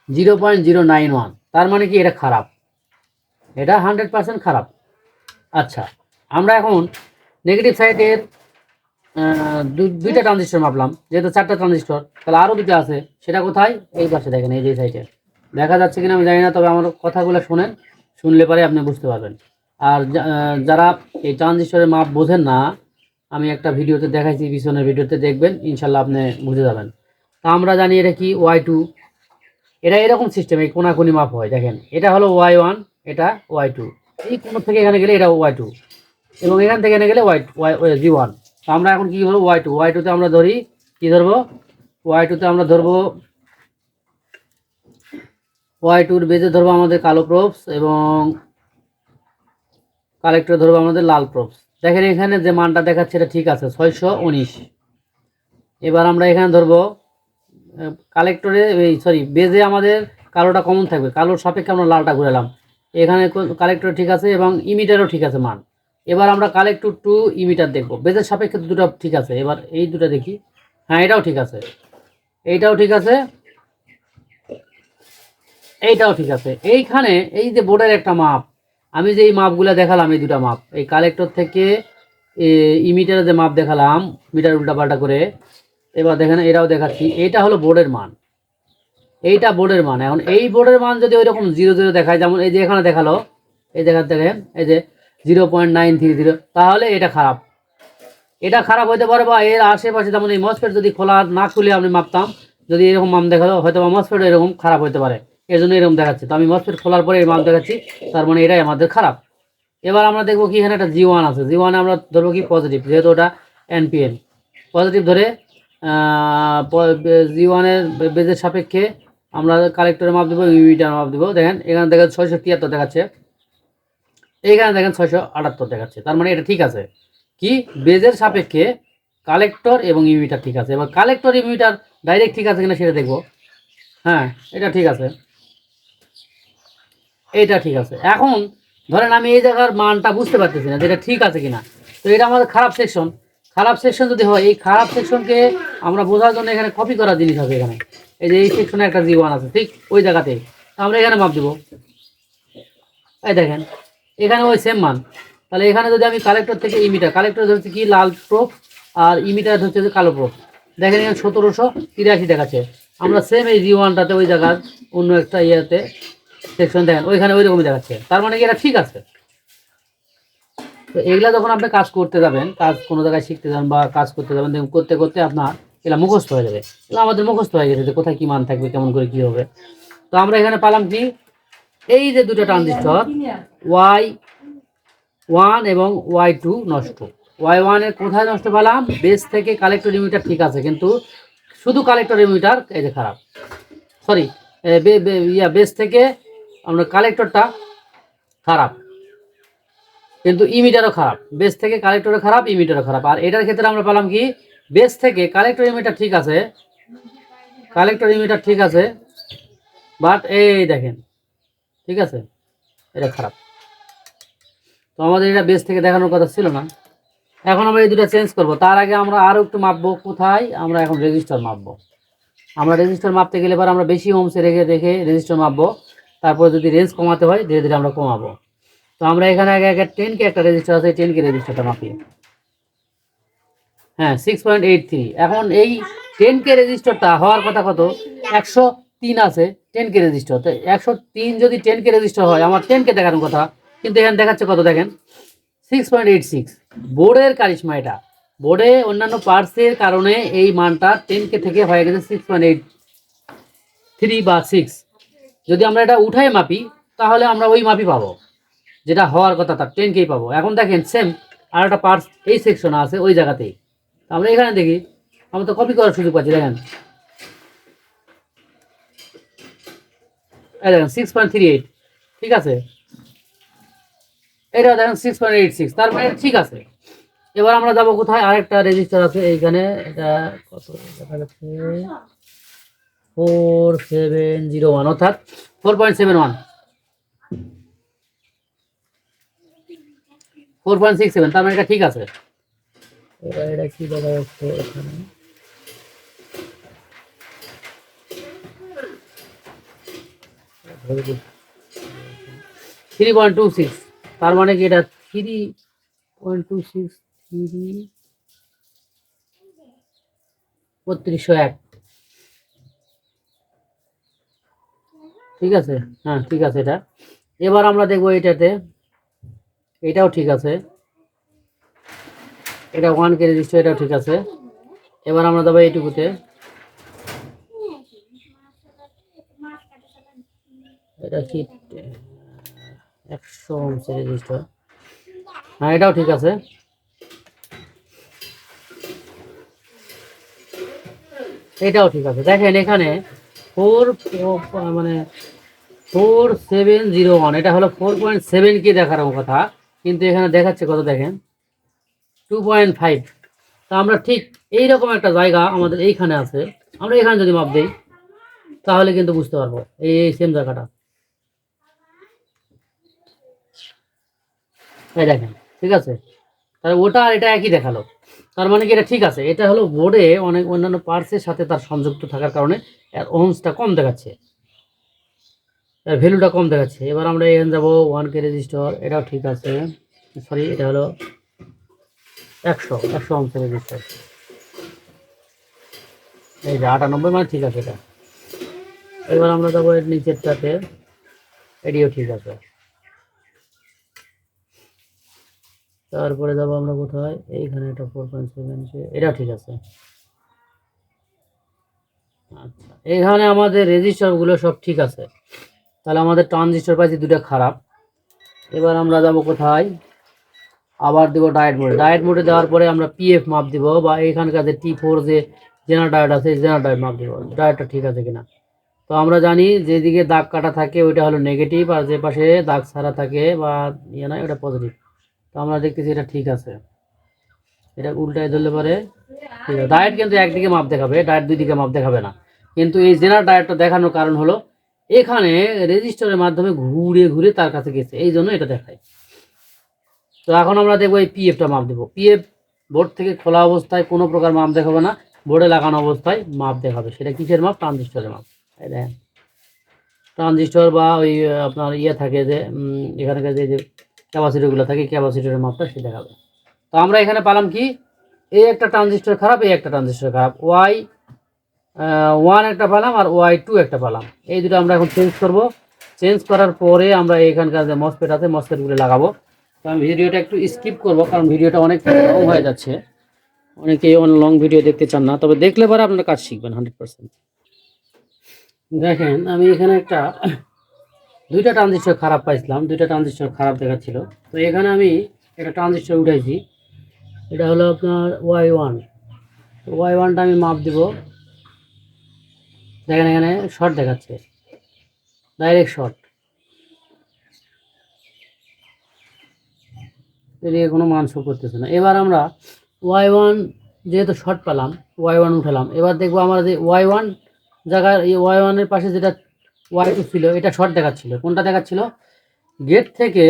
0.091, তার মানে কি এটা খারাপ, এটা 100% খারাপ। আচ্ছা, আমরা এখন নেগেটিভ সাইডের দুইটা ট্রানজিস্টর মাপলাম, যেহেতু 4টা ট্রানজিস্টর, তাহলে আরও দুটো আছে, সেটা কোথায়? এই পাশে দেখেন, এই যে সাইডে দেখা যাচ্ছে কিনা আমি জানি না, তবে আমার কথাগুলো শুনেন, শুনলে পরে আপনি বুঝতে পারবেন। আর যারা এই ট্রানজিস্টরের মাপ বোঝেন না, আমি একটা ভিডিওতে দেখাইছি, পিছনের ভিডিওতে দেখবেন, ইনশাল্লাহ আপনি বুঝে যাবেন। তা আমরা জানি এটা কি Y2, এটা এরকম সিস্টেম, এই কোনাকুনি মাপ হয়। দেখেন এটা হলো Y1, এটা Y2, এই কোণ থেকে এখানে গেলে এটা Y2, এবং এখান থেকে এখানে গেলে G1। তো আমরা এখন কি করবো? ওয়াই টুতে আমরা ধরি, কি ধরবো? ওয়াই টুতে আমরা ধরবো, Y2-র বেজে ধরবো আমাদের কালো প্রোবস, এবং কালেক্টর ধরবো আমাদের লাল প্রোবস। দেখেন এখানে যে মানটা দেখাচ্ছে এটা ঠিক আছে, 619। এবার আমরা এখানে ধরবো কালেক্টরে, এই সরি বেজে আমাদের কালোটা কমন থাকবে, কালোর সাপেক্ষে আমরা লালটা ঘুরালাম। এখানে কালেক্টর ঠিক আছে এবং ইমিটারও ঠিক আছে মান। এবার আমরা কালেক্টর টু ইমিটার দেখবো, বেজের সাপেক্ষে দুটো ঠিক আছে। এবার এই দুটো দেখি, হ্যাঁ এটাও ঠিক আছে, এইটাও ঠিক আছে, এইটাও ঠিক আছে। এইখানে এই যে বোর্ডের একটা মাপ, আমি যে এই মাপগুলো দেখালাম, এই দুটো মাপ, এই কালেক্টর থেকে ইমিটারের যে মাপ দেখালাম, মিটার উল্টাপাল্টা করে, এবার দেখেন এটাও দেখাচ্ছি, এইটা হলো বোর্ডের মান, এইটা বোর্ডের মান। এখন এই বোর্ডের মান যদি ওই রকম 0 0 দেখায়, যেমন এই যে এখানে দেখালো, এই দেখেন এই যে 0.930, তাহলে এটা খারাপ, এটা খারাপ হতে পারে। বা এর আশেপাশে যেমন এই মসফেট যদি খোলা না খুলে আমি মাপতাম, যদি এরকম মান দেখালো, হয়তো বা মসফেট এরকম খারাপ হতে পারে, এর জন্য এরকম দেখাচ্ছে। তো আমি মসফেট খোলার পরে এই মান দেখাচ্ছি, তার মানে এটাই আমাদের খারাপ। এবার আমরা দেখবো কি, এখানে একটা G1 আছে, G1 আমরা ধরবো কি পজিটিভ, যেহেতু ওটা NPN পজিটিভ ধরে G1-এর বেজের সাপেক্ষে আমরা কালেক্টরের মাপ দেবো, ইউনিটার মাপ দেবো। দেখেন এখানে দেখেন 673 দেখাচ্ছে, এইখানে দেখেন 678 দেখাচ্ছে, তার মানে এটা ঠিক আছে। কি, বেজের সাপেক্ষে কালেক্টর এবং ইউনিটার ঠিক আছে। এবার কালেক্টর ইউনিটার ডাইরেক্ট ঠিক আছে কিনা সেটা দেখবো। হ্যাঁ এটা ঠিক আছে, এইটা ঠিক আছে। এখন ধরেন আমি এই জায়গার মানটা বুঝতে পারতেছি না যেটা ঠিক আছে কিনা, তো এটা আমাদের খারাপ সেকশন। খারাপ সেকশন যদি হয়, এই খারাপ সেকশনকে আমরা বোঝার জন্য এখানে কপি করার জিনিস আছে। এখানে এই যে এই সেকশনে একটা G1 আছে, ঠিক ওই জায়গাতে আমরা এখানে মাপ দেবো। এই দেখেন এখানে ওই সেম মান, তাহলে এখানে যদি আমি কালেক্টর থেকে ইমিটার, কালেক্টর ধরছি কি লাল প্রোব, আর ইমিটার হচ্ছে যে কালো প্রোব, দেখেন এখানে 1783 দেখাচ্ছে। আমরা সেম এই G1টাতে ওই জায়গার অন্য একটা ইয়েতে সেকশন দেখেন ওইখানে ওই রকমই দেখাচ্ছে, তার মানে কি এটা ঠিক আছে। তো এগুলা যখন আপনি কাজ করতে যাবেন, কাজ কোনো জায়গায় শিখতে যাবেন বা কাজ করতে যাবেন, দেখুন করতে করতে আপনার এগুলা মুখস্থ হয়ে যাবে। এগুলো আমাদের মুখস্থ হয়ে গেছে যে কোথায় কি মান থাকবে, কেমন করে কি হবে। তো আমরা এখানে পেলাম কি, এই যে দুটো ট্রানজিস্টর Y1 এবং Y2 নষ্ট। Y1 এর কোথায় নষ্ট পেলাম? বেস থেকে কালেক্টর ইমিটার ঠিক আছে, কিন্তু শুধু কালেক্টর ইমিটার এই যে খারাপ, সরি বেস থেকে আমরা কালেক্টরটা খারাপ, কিন্তু ইমিটারও খারাপ। বেস থেকে কালেক্টরও খারাপ, ইমিটারও খারাপ। আর এটার ক্ষেত্রে আমরা পেলাম কি, বেস থেকে কালেক্টর ইমিটার ঠিক আছে, কালেক্টর ইমিটার ঠিক আছে, বাট এই দেখেন ঠিক আছে, এটা খারাপ। তো আমাদের এটা বেস থেকে দেখানোর কথা ছিল না। এখন আমরা এই দুটো চেঞ্জ করব, তার আগে আমরা আরও একটু মাপবো। কোথায়? আমরা এখন রেজিস্টার মাপবো। আমরা রেজিস্টার মাপতে গেলে এবার আমরা বেশি ওমসে রেখে রেজিস্টার মাপবো, তারপর যদি রেঞ্জ কমাতে হয় ধীরে ধীরে আমরা কমাবো। তো আমরা এখানে আগে 10K একটা রেজিস্টার আছে, 10K রেজিস্টারটা মাপি। হ্যাঁ 6.83। এখন এই 10K রেজিস্টারটা হওয়ার কথা কত? 103 আছে 10K রেজিস্টার। তো 103 যদি 10K রেজিস্টার হয়, আমার 10K দেখানোর কথা, কিন্তু এখানে দেখাচ্ছে কত দেখেন, 6.86। বোর্ডের কারিশমা এটা, বোর্ডে অন্যান্য পার্টসের কারণে এই মানটা 10K থেকে হয়ে গেছে 6.83 বা 6। যদি আমরা এটা উঠাই মাপি, তাহলে আমরা ওই মাপই পাবো, যেটা হওয়ার কথা তার 10K পাবো। এখন দেখেন সেম আর একটা পার্টস এই সেকশনে আছে ওই জায়গাতেই, আমরা এখানে দেখি, আমরা তো কপি করার সুযোগ পাচ্ছি। দেখেন এই দেখেন 6.38 ঠিক আছে, এটা দেখেন 6.86, তার মানে ঠিক আছে। এবার আমরা যাবো কোথায়, আরেকটা রেজিস্টার আছে এইখানে, এটা কত দেখা যাচ্ছে, 4701, অর্থাৎ 4.71, 4.67, তার মানে এটা ঠিক আছে। এবার এটা কি দেখা যাচ্ছে এখানে, 3.26, তার মানে কি এটা 3.26, 3 3201। ঠিক আছে, হ্যাঁ ঠিক আছে এটা। এবার আমরা দেখবো এটাতে, এটাও ঠিক আছে, এটা 1K রেজিস্টার, এটাও ঠিক আছে। এবার আমরা দেবো এইটুকুতে, এটা কি 100 ohms রেজিস্টার, হ্যাঁ এটাও ঠিক আছে। এটাও ঠিক আছে। দেখেন এখানে 4 মানে 4701, এটা হলো 4.7K দেখার কথা, কিন্তু এখানে দেখাচ্ছে কত দেখেন 2.5। তা আমরা ঠিক এইরকম একটা জায়গা আমাদের এইখানে আছে, আমরা এখানে যদি মাপ দিই তাহলে কিন্তু বুঝতে পারবো এই সেম জায়গাটা। এই দেখেন, ঠিক আছে, তাহলে ওটা আর এটা একই দেখালো, তার মানে কি এটা ঠিক আছে। এটা হলো বোর্ডে অনেক অন্যান্য পার্টসের সাথে তার সংযুক্ত থাকার কারণে এর ওহমসটা কম দেখাচ্ছে, এর ভ্যালুটা কম দেখাচ্ছে। এবার আমরা এখানে যাবো 1K রেজিস্টার, এটাও ঠিক আছে, সরি এটা হলো 100 ohms রেজিস্টার, এই যে 98, মানে ঠিক আছে এটা। এবার আমরা যাবো এর নিচেরটাতে, এটিও ঠিক আছে। তারপরে যাবো আমরা কোথায়, এইখানে এটা 4.7K, এটাও ঠিক আছে। আচ্ছা, এখানে আমাদের রেজিস্টারগুলো সব ঠিক আছে, তাহলে আমাদের ট্রানজিস্টর পাইছি দুটো খারাপ। এবার আমরা যাব কোথায়, আবার দেবো ডায়েট মোডে। ডায়েট মোডে দেওয়ার পরে আমরা পিএফ মাপ দিব, বা এইখানকার যে T4 যে জেনারেল ডায়েট আছে, জেনারেল ডায়েট মাপ দিব, ডায়েটটা ঠিক আছে কিনা। তো আমরা জানি যেদিকে দাগ কাটা থাকে ওইটা হলো নেগেটিভ, আর যে পাশে দাগ ছাড়া থাকে বা ইয়ে নয় ওটা পজিটিভ। তো আমরা দেখতেছি এটা ঠিক আছে, এটা উল্টায় ধরলে পরে ঠিক আছে। ডায়েট কিন্তু একদিকে মাপ দেখাবে, ডায়েট দুই দিকে মাপ দেখাবে না। কিন্তু এই জেনারেল ডায়েটটা দেখানোর কারণ হলো এখানে রেজিস্টারের মাধ্যমে ঘুরে ঘুরে তার কাছে গেছে, এই জন্য এটা দেখায়। তো এখন আমরা দেখবো এই পিএফটা মাপ দেবো। পিএফ বোর্ড থেকে খোলা অবস্থায় কোনো প্রকার মাপ দেখাবে না, বোর্ডে লাগানো অবস্থায় মাপ দেখাবে। সেটা কিসের মাপ? ট্রানজিস্টরের মাপ। এই দেখেন ট্রানজিস্টর বা ওই আপনার ইয়ে থাকে যে এখানকার যে ক্যাপাসিটরগুলো থাকে, ক্যাপাসিটরের মাপটা সে দেখাবে। তো আমরা এখানে পেলাম কি, এই একটা ট্রানজিস্টর খারাপ, এই একটা ট্রানজিস্টর খারাপ, Y1 একটা পেলাম আর Y2 একটা পেলাম। এই দুটো আমরা এখন চেঞ্জ করব। চেঞ্জ করার পরে আমরা এখানকার যে মসফেট আছে মসফেটগুলো লাগাবো। তো আমি ভিডিওটা একটু স্কিপ করব, কারণ ভিডিওটা অনেক লং হয়ে যাচ্ছে, অনেকেই অনেক লং ভিডিও দেখতে চান না, তবে দেখলে পরে আপনারা কাজ শিখবেন 100%। দেখেন আমি এখানে একটা দুইটা ট্রানজিস্টর খারাপ পাইছিলাম, দুইটা ট্রানজিস্টর খারাপ দেখাচ্ছিল। তো এখানে আমি একটা ট্রানজিস্টর উঠাইছি, এটা হলো আপনার Y1। Y1টা আমি মাপ দিব, দেখেন এখানে শর্ট দেখাচ্ছে, ডাইরেক্ট শর্ট, এদিকে কোনো মান শো করতেছে না। এবার আমরা Y1 যেহেতু শর্ট পেলাম, Y1 উঠালাম। এবার দেখবো আমরা যে Y1 জায়গায় এই Y1-এর পাশে যেটা Y2 ছিল এটা শর্ট দেখাচ্ছিল। কোনটা দেখাচ্ছিল? গেট থেকে,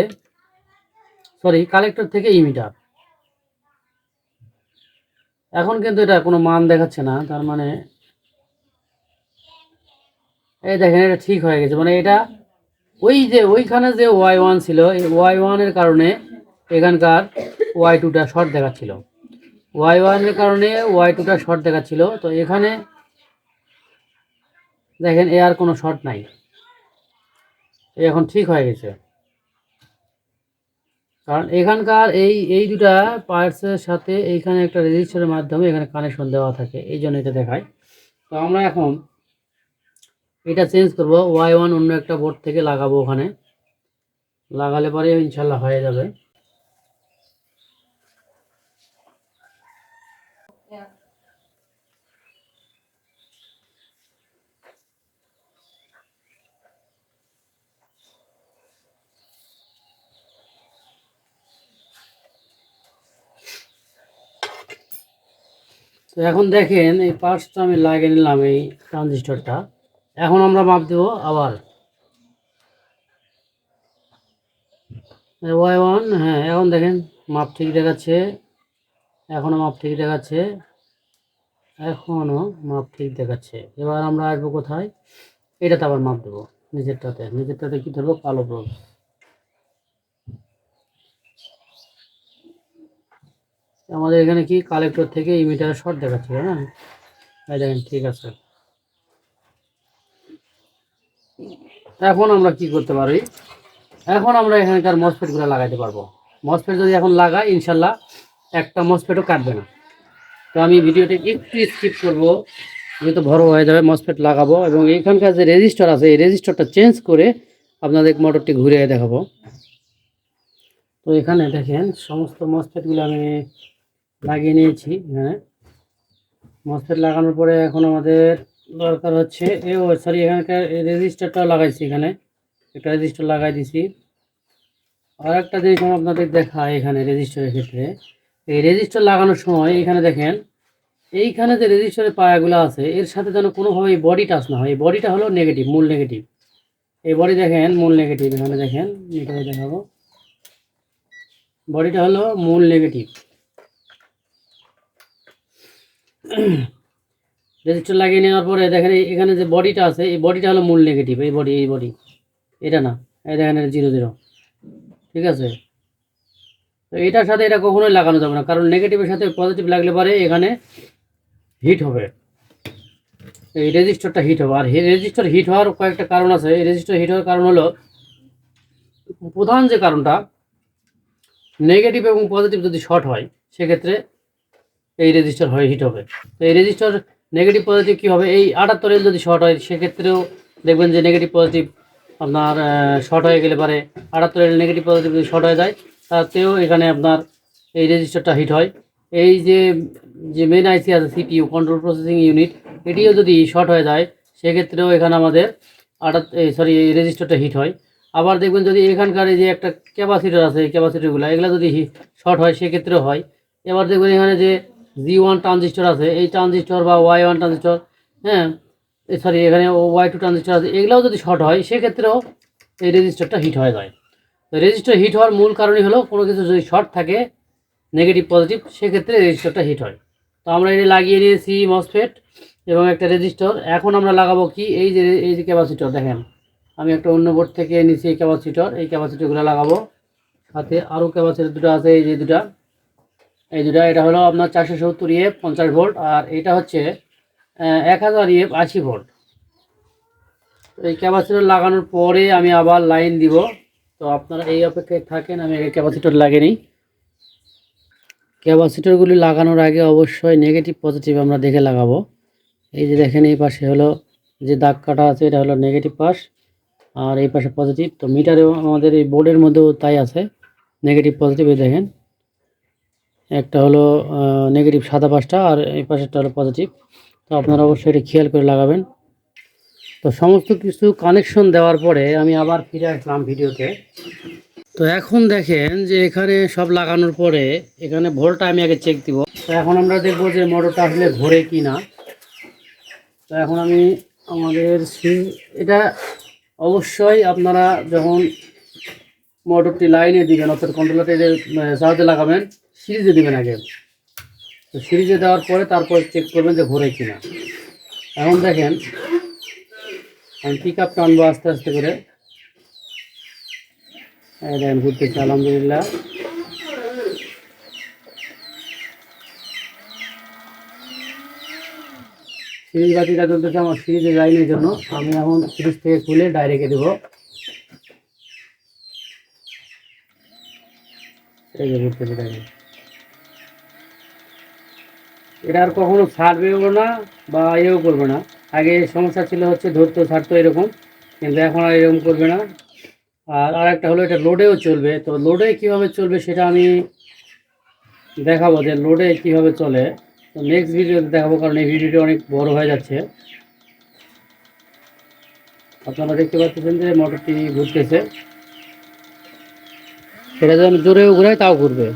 সরি কালেক্টর থেকে ইমিটার। এখন কিন্তু এটা কোনো মান দেখাচ্ছে না, তার মানে এই দেখেন এটা ঠিক হয়ে গেছে। মানে এটা ওই যে ওইখানে যে Y1 ছিল, এই Y1-এর কারণে এখানকার Y2টা শর্ট দেখাচ্ছিল, Y1-এর কারণে Y2টা শর্ট দেখাচ্ছিল। তো এখানে দেখেন এ আর কোনো শর্ট নাই, এখন ঠিক হয়ে গেছে। কারণ এখানকার এই এই দুটা পার্টসের সাথে এইখানে একটা রেজিস্টারের মাধ্যমে এখানে কানেকশন দেওয়া থাকে, এই জন্য এটা দেখায়। তো আমরা এখন এটা চেঞ্জ করব, Y1 অন্য একটা বোর্ড থেকে লাগাবো, ওখানে লাগালে পরে ইনশাল্লাহ হয়ে যাবে। তো এখন দেখেন এই পার্টসটা আমি লাগিয়ে নিলাম, এই ট্রানজিস্টরটা। এখন আমরা মাপ দেব আবার Y1, হ্যাঁ এখন দেখেন মাপ ঠিক দেখাচ্ছে, এখনও মাপ ঠিক দেখাচ্ছে, এখনও মাপ ঠিক দেখাচ্ছে। এবার আমরা আসবো কোথায়, এটাতে আবার মাপ দেবো, নিচেরটাতে। নিচেরটাতে কি ধরবো? কালো ব্রোঞ্জ। আমাদের এখানে কি কালেক্টর থেকে ইমিটার শর্ট দেখাচ্ছে, না? এই দেখেন ঠিক আছে। এখন আমরা কি করতে পারি, এখন আমরা এখানকার মসফেটগুলো লাগাইতে পারবো। মসফেট যদি এখন লাগাই ইনশাল্লাহ একটা মসফেটও কাটবে না। তো আমি ভিডিওটা একটু স্কিপ করবো, যেহেতু বড় হয়ে যাবে। মসফেট লাগাবো এবং এখানকার যে রেজিস্টার আছে এই রেজিস্টারটা চেঞ্জ করে আপনাদের মোটরটি ঘুরিয়ে দেখাবো। তো এখানে দেখেন সমস্ত মসফেটগুলো আমি লাগিয়ে নিয়েছি। হ্যাঁ, মসফেট লাগানোর পরে এখন আমাদের দরকার হচ্ছে সরি, এখানকার রেজিস্টারটা লাগাইছি, এখানে একটা রেজিস্টার লাগাই দিছি। আর একটা জিনিস আমি আপনাদের দেখাই, এখানে রেজিস্টারের ক্ষেত্রে এই রেজিস্টার লাগানোর সময় এখানে দেখেন এইখানে যে রেজিস্টারের পায়াগুলো আছে এর সাথে যেন কোনোভাবে এই বডি টাচ না হয়। এই বডিটা হলো নেগেটিভ, মূল নেগেটিভ। এই বডি দেখেন মূল নেগেটিভ, এখানে দেখেন মিটারে দেখাবো, বডিটা হলো মূল নেগেটিভ। রেজিস্টার লাগিয়ে নেওয়ার পরে দেখেন এখানে যে বডিটা আছে এই বডিটা হলো মূল নেগেটিভ। এই বডি এটা না, এই দেখেন এটা 0 0, ঠিক আছে। তো এটার সাথে এটা কখনোই লাগানো যাবে না, কারণ নেগেটিভের সাথে পজিটিভ লাগলে পরে এখানে হিট হবে, এই রেজিস্টারটা হিট হবে। আর রেজিস্টার হিট হওয়ার কয়েকটা কারণ আছে। এই রেজিস্টার হিট হওয়ার কারণ হলো, প্রধান যে কারণটা, নেগেটিভ এবং পজিটিভ যদি শর্ট হয় সেক্ষেত্রে এই রেজিস্টার হিট হবে। তো এই রেজিস্টার নেগেটিভ পজিটিভ কী হবে, এই 78 যদি শর্ট হয় সেক্ষেত্রেও দেখবেন যে নেগেটিভ পজিটিভ আপনার শর্ট হয়ে গেলে পারে 78 নেগেটিভ পজিটিভ যদি শর্ট হয়ে যায় তাতেও এখানে আপনার এই রেজিস্টারটা হিট হয়। এই যে যে মেন আইসি আছে সিপিইউ, কন্ট্রোল প্রসেসিং ইউনিট, এটিও যদি শর্ট হয়ে যায় সেক্ষেত্রেও এখানে আমাদের এই রেজিস্টারটা হিট হয়। আবার দেখবেন যদি এখানকার এই যে একটা ক্যাপাসিটার আছে, এই ক্যাপাসিটারগুলো এগুলো যদি শর্ট হয় সেক্ষেত্রেও হয়। এবার দেখবেন এখানে যে G1 ট্রানজিস্টর আছে, এই ট্রানজিস্টর বা Y1 ট্রানজিস্টর, হ্যাঁ এখানে Y2 ট্রানজিস্টর আছে, এগুলোও যদি শর্ট হয় সেক্ষেত্রেও এই রেজিস্টারটা হিট হয়ে যায়। তো রেজিস্টার হিট হওয়ার মূল কারণই হলো কোনো কিছু যদি শর্ট থাকে নেগেটিভ পজিটিভ সেক্ষেত্রে রেজিস্টারটা হিট হয়। তো আমরা এটা লাগিয়ে নিয়েছি মসফেট এবং একটা রেজিস্টার। এখন আমরা লাগাবো কি, এই যে ক্যাপাসিটর দেখেন, আমি একটা অন্য বোর্ড থেকে নিয়েছি এই ক্যাপাসিটরগুলো লাগাবো। সাথে আরও ক্যাপাসিটর দুটো আছে, এই দুটা, এটা হলো আপনার 470 EF 50 ভোল্ট, আর এটা হচ্ছে 1000 EF 80 ভোল্ট। এই ক্যাপাসিটর লাগানোর পরে আমি আবার লাইন দিব। তো আপনারা এই অপেক্ষায় থাকেন, আমি এই ক্যাপাসিটর লাগিয়ে নিই। ক্যাপাসিটরগুলি লাগানোর আগে অবশ্যই নেগেটিভ পজিটিভ আমরা দেখে লাগাবো। এই যে দেখেন এই পাশে হলো যে দাগ কাটা আছে এটা হলো নেগেটিভ পাশ, আর এই পাশে পজিটিভ। তো মিটারেও আমাদের এই বোর্ডের মধ্যেও তাই আছে, নেগেটিভ পজিটিভ। এই দেখেন একটা হলো নেগেটিভ সাদা পাশটা, আর এই পাশেরটা হলো পজিটিভ। তো আপনারা অবশ্যই এটা খেয়াল করে লাগাবেন। তো সমস্ত কিছু কানেকশন দেওয়ার পরে আমি আবার ফিরে আসলাম ভিডিওতে। তো এখন দেখেন যে এখানে সব লাগানোর পরে এখানে ভোল্টটা আমি আগে চেক দিব। তো এখন আমরা দেখবো যে মোটরটা আসলে ঘোরে কি না। তো এখন আমি আমাদের এটা অবশ্যই আপনারা যখন মোটরটি লাইনে দিবেন অর্থাৎ কন্ট্রোলারটি চার্জে লাগাবেন, সিরিজে দিবেন আগে। তো সিরিজে দেওয়ার পরে তারপর চেক করবেন যে ঘোরে কিনা। এখন দেখেন আমি পিক আপ টানবো আস্তে আস্তে করে, দেখেন ঘুরতেছে আলহামদুলিল্লাহ। সিরিজ বাতিটা চলতেছে আমার সিরিজের লাইনের জন্য। আমি এখন সিরিজ থেকে খুলে ডাইরেক্টে দেবো। এই যে ঘুরতেছে দেখেন, এটা আর কখনো ছাড়বেও না বা ইয়েও করবে না। আগে সমস্যা ছিল হচ্ছে ধরতো ছাড়তো এরকম, কিন্তু এখন আর এরকম করবে না। আর একটা হলো এটা লোডেও চলবে। তো লোডে কিভাবে চলবে সেটা আমি দেখাবো, যে লোডে কিভাবে চলে। তো নেক্সট ভিডিওতে দেখাবো, কারণ এই ভিডিওটা অনেক বড় হয়ে যাচ্ছে। আপনারা দেখতে পাচ্ছেন যে মোটরটি ঘুরতেছে, সেটা যখন জোরেও ঘুরায় তাও ঘুরবে।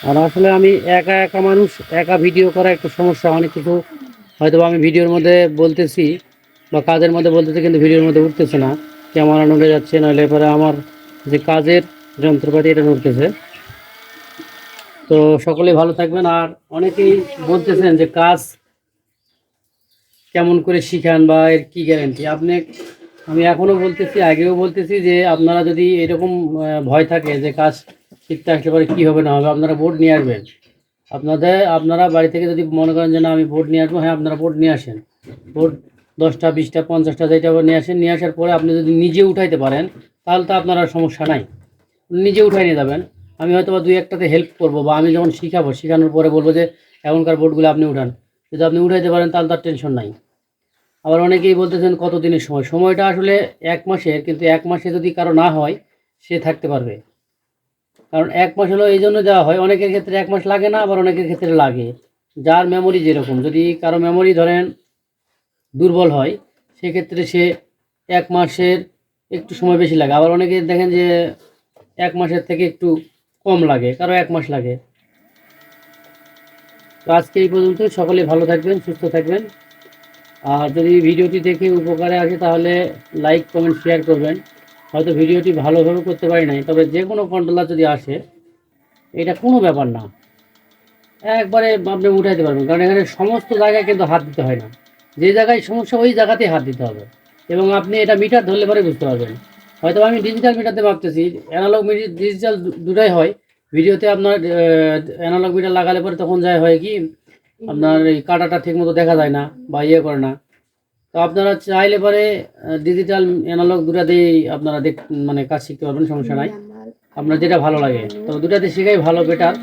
আর আসলে আমি একা একা মানুষ, একা ভিডিও করা একটু সমস্যা। অনেক কিছু হয়তো আমি ভিডিওর মধ্যে বলতেছি বা কাজের মধ্যে বলতেছি, কিন্তু ভিডিওর মধ্যে উঠতেছে না, ক্যামেরা নড়ে যাচ্ছে, নইলে পরে আমার যে কাজের যন্ত্রপাতি এটা নড়তেছে। তো সকলেই ভালো থাকবেন। আর অনেকেই বলতেছেন যে কাজ কেমন করে শিখান বা এর কী গ্যারেন্টি। আমি এখনও বলতেছি, আগেও বলতেছি যে আপনারা যদি এরকম ভয় থাকে যে কাজ শীতটা আসলে পরে কী হবে না হবে, আপনারা বোর্ড নিয়ে আসবেন। আপনারা বাড়ি থেকে যদি মনে করেন যে না আমি বোর্ড নিয়ে আসবো, হ্যাঁ আপনারা বোর্ড নিয়ে আসেন। বোর্ড 10টা 20টা 50টা যেটা নিয়ে আসেন, নিয়ে আসার পরে আপনি যদি নিজে উঠাইতে পারেন তাহলে তো আপনার আর সমস্যা নাই, নিজে উঠাই নিয়ে যাবেন। আমি হয়তো বা 2-1টাতে হেল্প করবো, বা আমি যখন শিখাবো শেখানোর পরে বলবো যে এখনকার বোর্ডগুলো আপনি উঠান। যদি আপনি উঠাইতে পারেন তাহলে তার টেনশন নাই। আবার অনেকেই বলতেছেন কত দিনের সময়টা আসলে 1 মাসের, কিন্তু 1 মাসে যদি কারো না হয় সে থাকতে পারবে। কারণ 1 মাস হলো এই জন্য দেওয়া হয়, অনেকের ক্ষেত্রে 1 মাস লাগে না, আবার অনেকের ক্ষেত্রে লাগে। যার মেমোরি যেরকম, যদি কারো মেমোরি ধরেন দুর্বল হয় সেক্ষেত্রে সে 1 মাসের একটু সময় বেশি লাগে। আবার অনেকে দেখেন যে 1 মাসের থেকে একটু কম লাগে, কারো 1 মাস লাগে। তো আজকে এই পর্যন্ত। সকলে ভালো থাকবেন, সুস্থ থাকবেন। আর যদি ভিডিওটি দেখে উপকারে আসে তাহলে লাইক কমেন্ট শেয়ার করবেন। হয়তো ভিডিওটি ভালোভাবে করতে পারি নাই, তবে যে কোনো কন্ট্রোলার যদি আসে এটা কোনো ব্যাপার না, একবারে আপনি উঠাইতে পারবেন। কারণ এখানে সমস্ত জায়গায় কিন্তু হাত দিতে হয় না, যে জায়গায় সমস্যা ওই জায়গাতেই হাত দিতে হবে। এবং আপনি এটা মিটার ধরলে পরে বুঝতে পারবেন। হয়তো আমি ডিজিটাল মিটারতে ভাবতেছি, অ্যানালগ ডিজিটাল দুটাই হয়। ভিডিওতে আপনার অ্যানালগ মিটার লাগালে পরে তখন যায় হয় কি আপনার এই কাটাটা ঠিক মতো দেখা যায় না বা ইয়ে করে না। তো আপনারা চাইলে পরে ডিজিটাল অ্যানালগ দুটাতেই আপনারা মানে কাজ শিখতে পারবেন, সমস্যা নাই। আপনার যেটা ভালো লাগে, তো দুটাতে শেখাই ভালো, বেটার।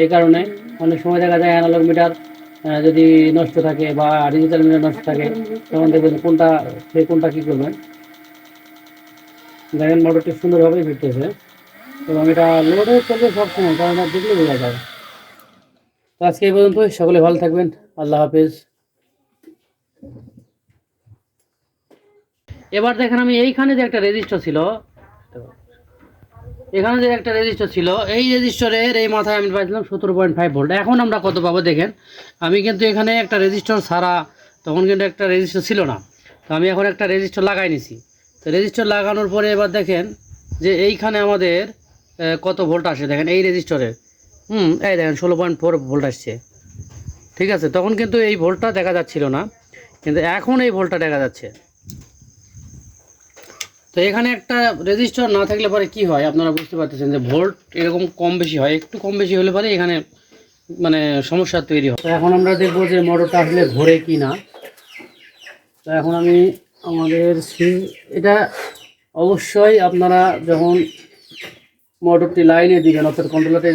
এই কারণে অনেক সময় দেখা যায় অ্যানালগ মিটার যদি নষ্ট থাকে বা ডিজিটাল মিটার নষ্ট থাকে, তখন দেখবেন কোনটা কী করবেন। দেখেন মোটরটি সুন্দরভাবেই ফিরতেছে এবং এটা লোডে চলবে সবসময়, কারণ এটা দেখলে বোঝা যায়। তো আজকে এই পর্যন্ত, সকলে ভালো থাকবেন। আল্লাহ হাফেজ। এবার দেখেন আমি এইখানে যে একটা রেজিস্টার ছিল, এখানে যে একটা রেজিস্টার ছিল, এই রেজিস্টারের এই মাথায় আমি পাইছিলাম 17.5 ভোল্ট। এখন আমরা কত পাবো দেখেন। আমি কিন্তু এখানে একটা রেজিস্টার ছাড়া, তখন কিন্তু একটা রেজিস্টার ছিল না, তো আমি এখন একটা রেজিস্টার লাগাই নিছি। তো রেজিস্টার লাগানোর পরে এবার দেখেন যে এইখানে আমাদের কত ভোল্ট আসে দেখেন এই রেজিস্টারের। এই দেখেন 16.4 ভোল্ট আসছে। ঠিক আছে, তখন কিন্তু এই ভোল্টটা দেখা যাচ্ছিল না, কিন্তু এখন এই ভোল্টটা দেখা যাচ্ছে। তো এখানে একটা রেজিস্টার না থাকলে পরে কি হয় আপনারা বুঝতে পারতেছেন যে ভোল্ট এরকম কম বেশি হয়, একটু কম বেশি হলে পরে এখানে মানে সমস্যা তৈরি হয়। তো এখন আমরা দেখবো যে মোটরটা আসলে ঘোরে কি না। তো এখন আমি আমাদের এটা অবশ্যই আপনারা যখন মোটরটি লাইনে দিবেন, অর্থাৎ কন্ট্রোলারটি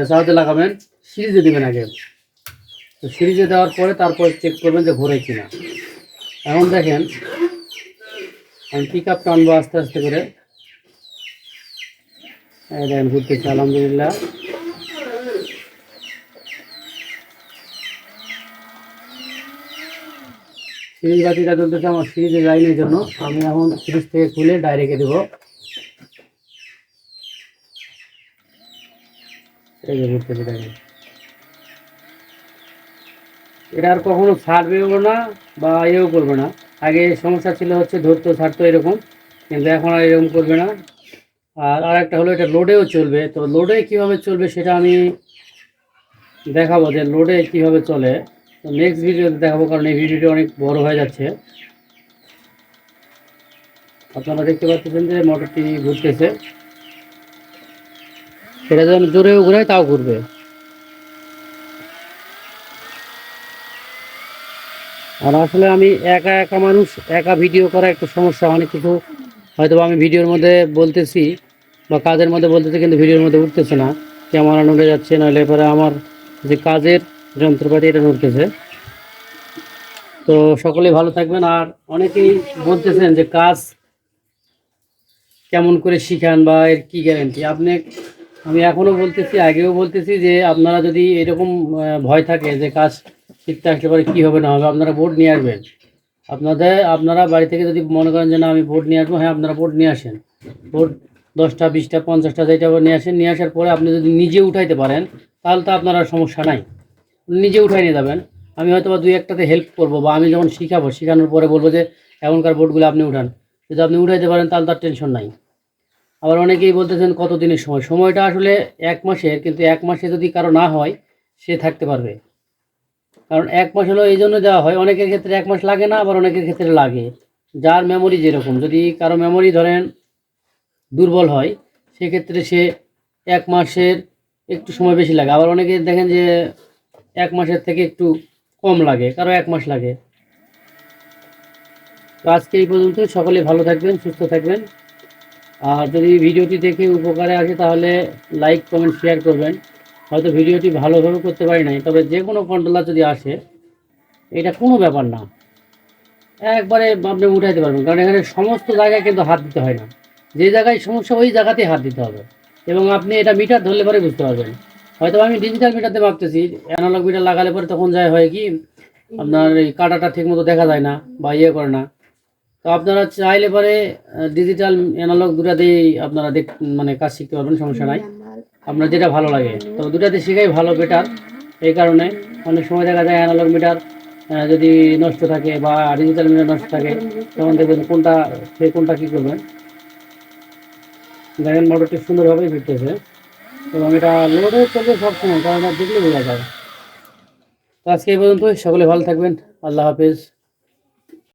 চার্জে লাগাবেন, সিরিজে দিবেন আগে। তো সিরিজে দেওয়ার পরে তারপর চেক করবেন যে ঘোরে কি না। এখন দেখেন আমি পিক আপ টানবো আস্তে আস্তে করে, দেখেন ঘুরতেছে আলহামদুলিল্লাহ। সিরিজ বাতিটা চলতেছে আমার সিরিজের লাইনের জন্য। আমি এখন সিরিজ থেকে খুলে ডাইরেক্টে দেবো। এই যে ঘুরতেছে দেখেন, এটা আর কখনো ছাড়বেও না বা ইয়েও করবে না। আগে সমস্যা ছিল হচ্ছে ধরতো ছাড়তো এরকম, কিন্তু এখন আর এরকম করবে না। আর একটা হলো এটা লোডেও চলবে। তো লোডে কীভাবে চলবে সেটা আমি দেখাবো, যে লোডে কীভাবে চলে। তো নেক্সট ভিডিওতে দেখাবো, কারণ এই ভিডিওটি অনেক বড় হয়ে যাচ্ছে। আপনারা দেখতে পাচ্ছেন যে মোটরটি ঘুরতেছে, সেটা যখন জোরেও ঘুরায় তাও ঘুরবে। আর আসলে আমি একা একা মানুষ, একা ভিডিও করা একটু সমস্যা। অনেক কিছু হয়তো আমি ভিডিওর মধ্যে বলতেছি বা কাজের মধ্যে বলতেছি, কিন্তু ভিডিওর মধ্যে উঠতেছে না, ক্যামেরা নড়ে যাচ্ছে, নইলে পরে আমার যে কাজের যন্ত্রপাতি এটা নড়তেছে। তো সকলেই ভালো থাকবেন। আর অনেকেই বলতেছেন যে কাজ কেমন করে শিখান বা এর কী গ্যারেন্টি। আমি এখনও বলতেছি, আগেও বলতেছি, যে আপনারা যদি এরকম ভয় থাকে যে কাজ শিখতে আসলে পরে কী হবে না হবে, আপনারা বোর্ড নিয়ে আসবেন। আপনারা বাড়ি থেকে যদি মনে করেন যে না আমি বোর্ড নিয়ে আসবো, হ্যাঁ আপনারা বোর্ড নিয়ে আসেন। বোর্ড 10টা 20টা 50টা যেটা নিয়ে আসেন, নিয়ে আসার পরে আপনি যদি নিজে উঠাইতে পারেন তাহলে তো আপনার আর সমস্যা নাই, নিজে উঠাই নিয়ে যাবেন। আমি হয়তো বা 2-1টাতে হেল্প করবো, বা আমি যখন শিখাবো শেখানোর পরে বলবো যে এখনকার বোর্ডগুলো আপনি উঠান। যদি আপনি উঠাইতে পারেন তাহলে তার টেনশন নাই। আবার অনেকেই বলতেছেন কত দিনের সময়টা আসলে 1 মাসের, কিন্তু 1 মাসে যদি কারো না হয় সে থাকতে পারবে। কারণ 1 মাস হলো এই জন্য দেওয়া হয়, অনেকের ক্ষেত্রে 1 মাস লাগে না, আবার অনেকের ক্ষেত্রে লাগে। যার মেমোরি যেরকম, যদি কারো মেমোরি ধরেন দুর্বল হয় সেক্ষেত্রে সে 1 মাসের একটু সময় বেশি লাগে, আবার অনেকে দেখেন যে 1 মাসের থেকে একটু কম লাগে, কারো 1 মাস লাগে। তো আজকে এই পর্যন্ত। সকলে ভালো থাকবেন, সুস্থ থাকবেন। আর যদি ভিডিওটি দেখে উপকারে আসে তাহলে লাইক কমেন্ট শেয়ার করবেন। হয়তো ভিডিওটি ভালোভাবে করতে পারি নাই, তবে যে কোনো কন্ট্রোলার যদি আসে এটা কোনো ব্যাপার না, একবারে আপনি উঠাইতে পারবেন, কারণ এখানে সমস্ত জায়গায় কিন্তু হাত দিতে হয় না, যে জায়গায় সমস্যা ওই জায়গাতেই হাত দিতে হবে। এবং আপনি এটা মিটার ধরলে পরে বুঝতে পারবেন। হয়তো আমি ডিজিটাল মিটারতে ভাবতেছি, অ্যানালগ মিটার লাগালে পরে তখন যায় হয় কি আপনার এই কাটাটা ঠিক মতো দেখা যায় না বা ইয়ে করে না। তো আপনারা চাইলে পরে ডিজিটাল অ্যানালগ দুটাতেই আপনারা মানে কাজ শিখতে পারবেন, সমস্যা নাই। আপনার যেটা ভালো লাগে, তো দুটাতে শেখাই ভালো, বেটার। এই কারণে অনেক সময় দেখা যায় অ্যানালগ মিটার যদি নষ্ট থাকে বা ডিজিটাল মিটার নষ্ট থাকে, তখন দেখবেন কোনটা সে কোনটা কী করবেন। দেখেন মোটরটি সুন্দরভাবেই ফিরতেছে এবং এটা লোড হয়ে চলবে সবসময়, কারণ এটা দেখলে বোঝা যায়। তো আজকে এই পর্যন্ত, সকলে ভালো থাকবেন। আল্লাহ হাফেজ।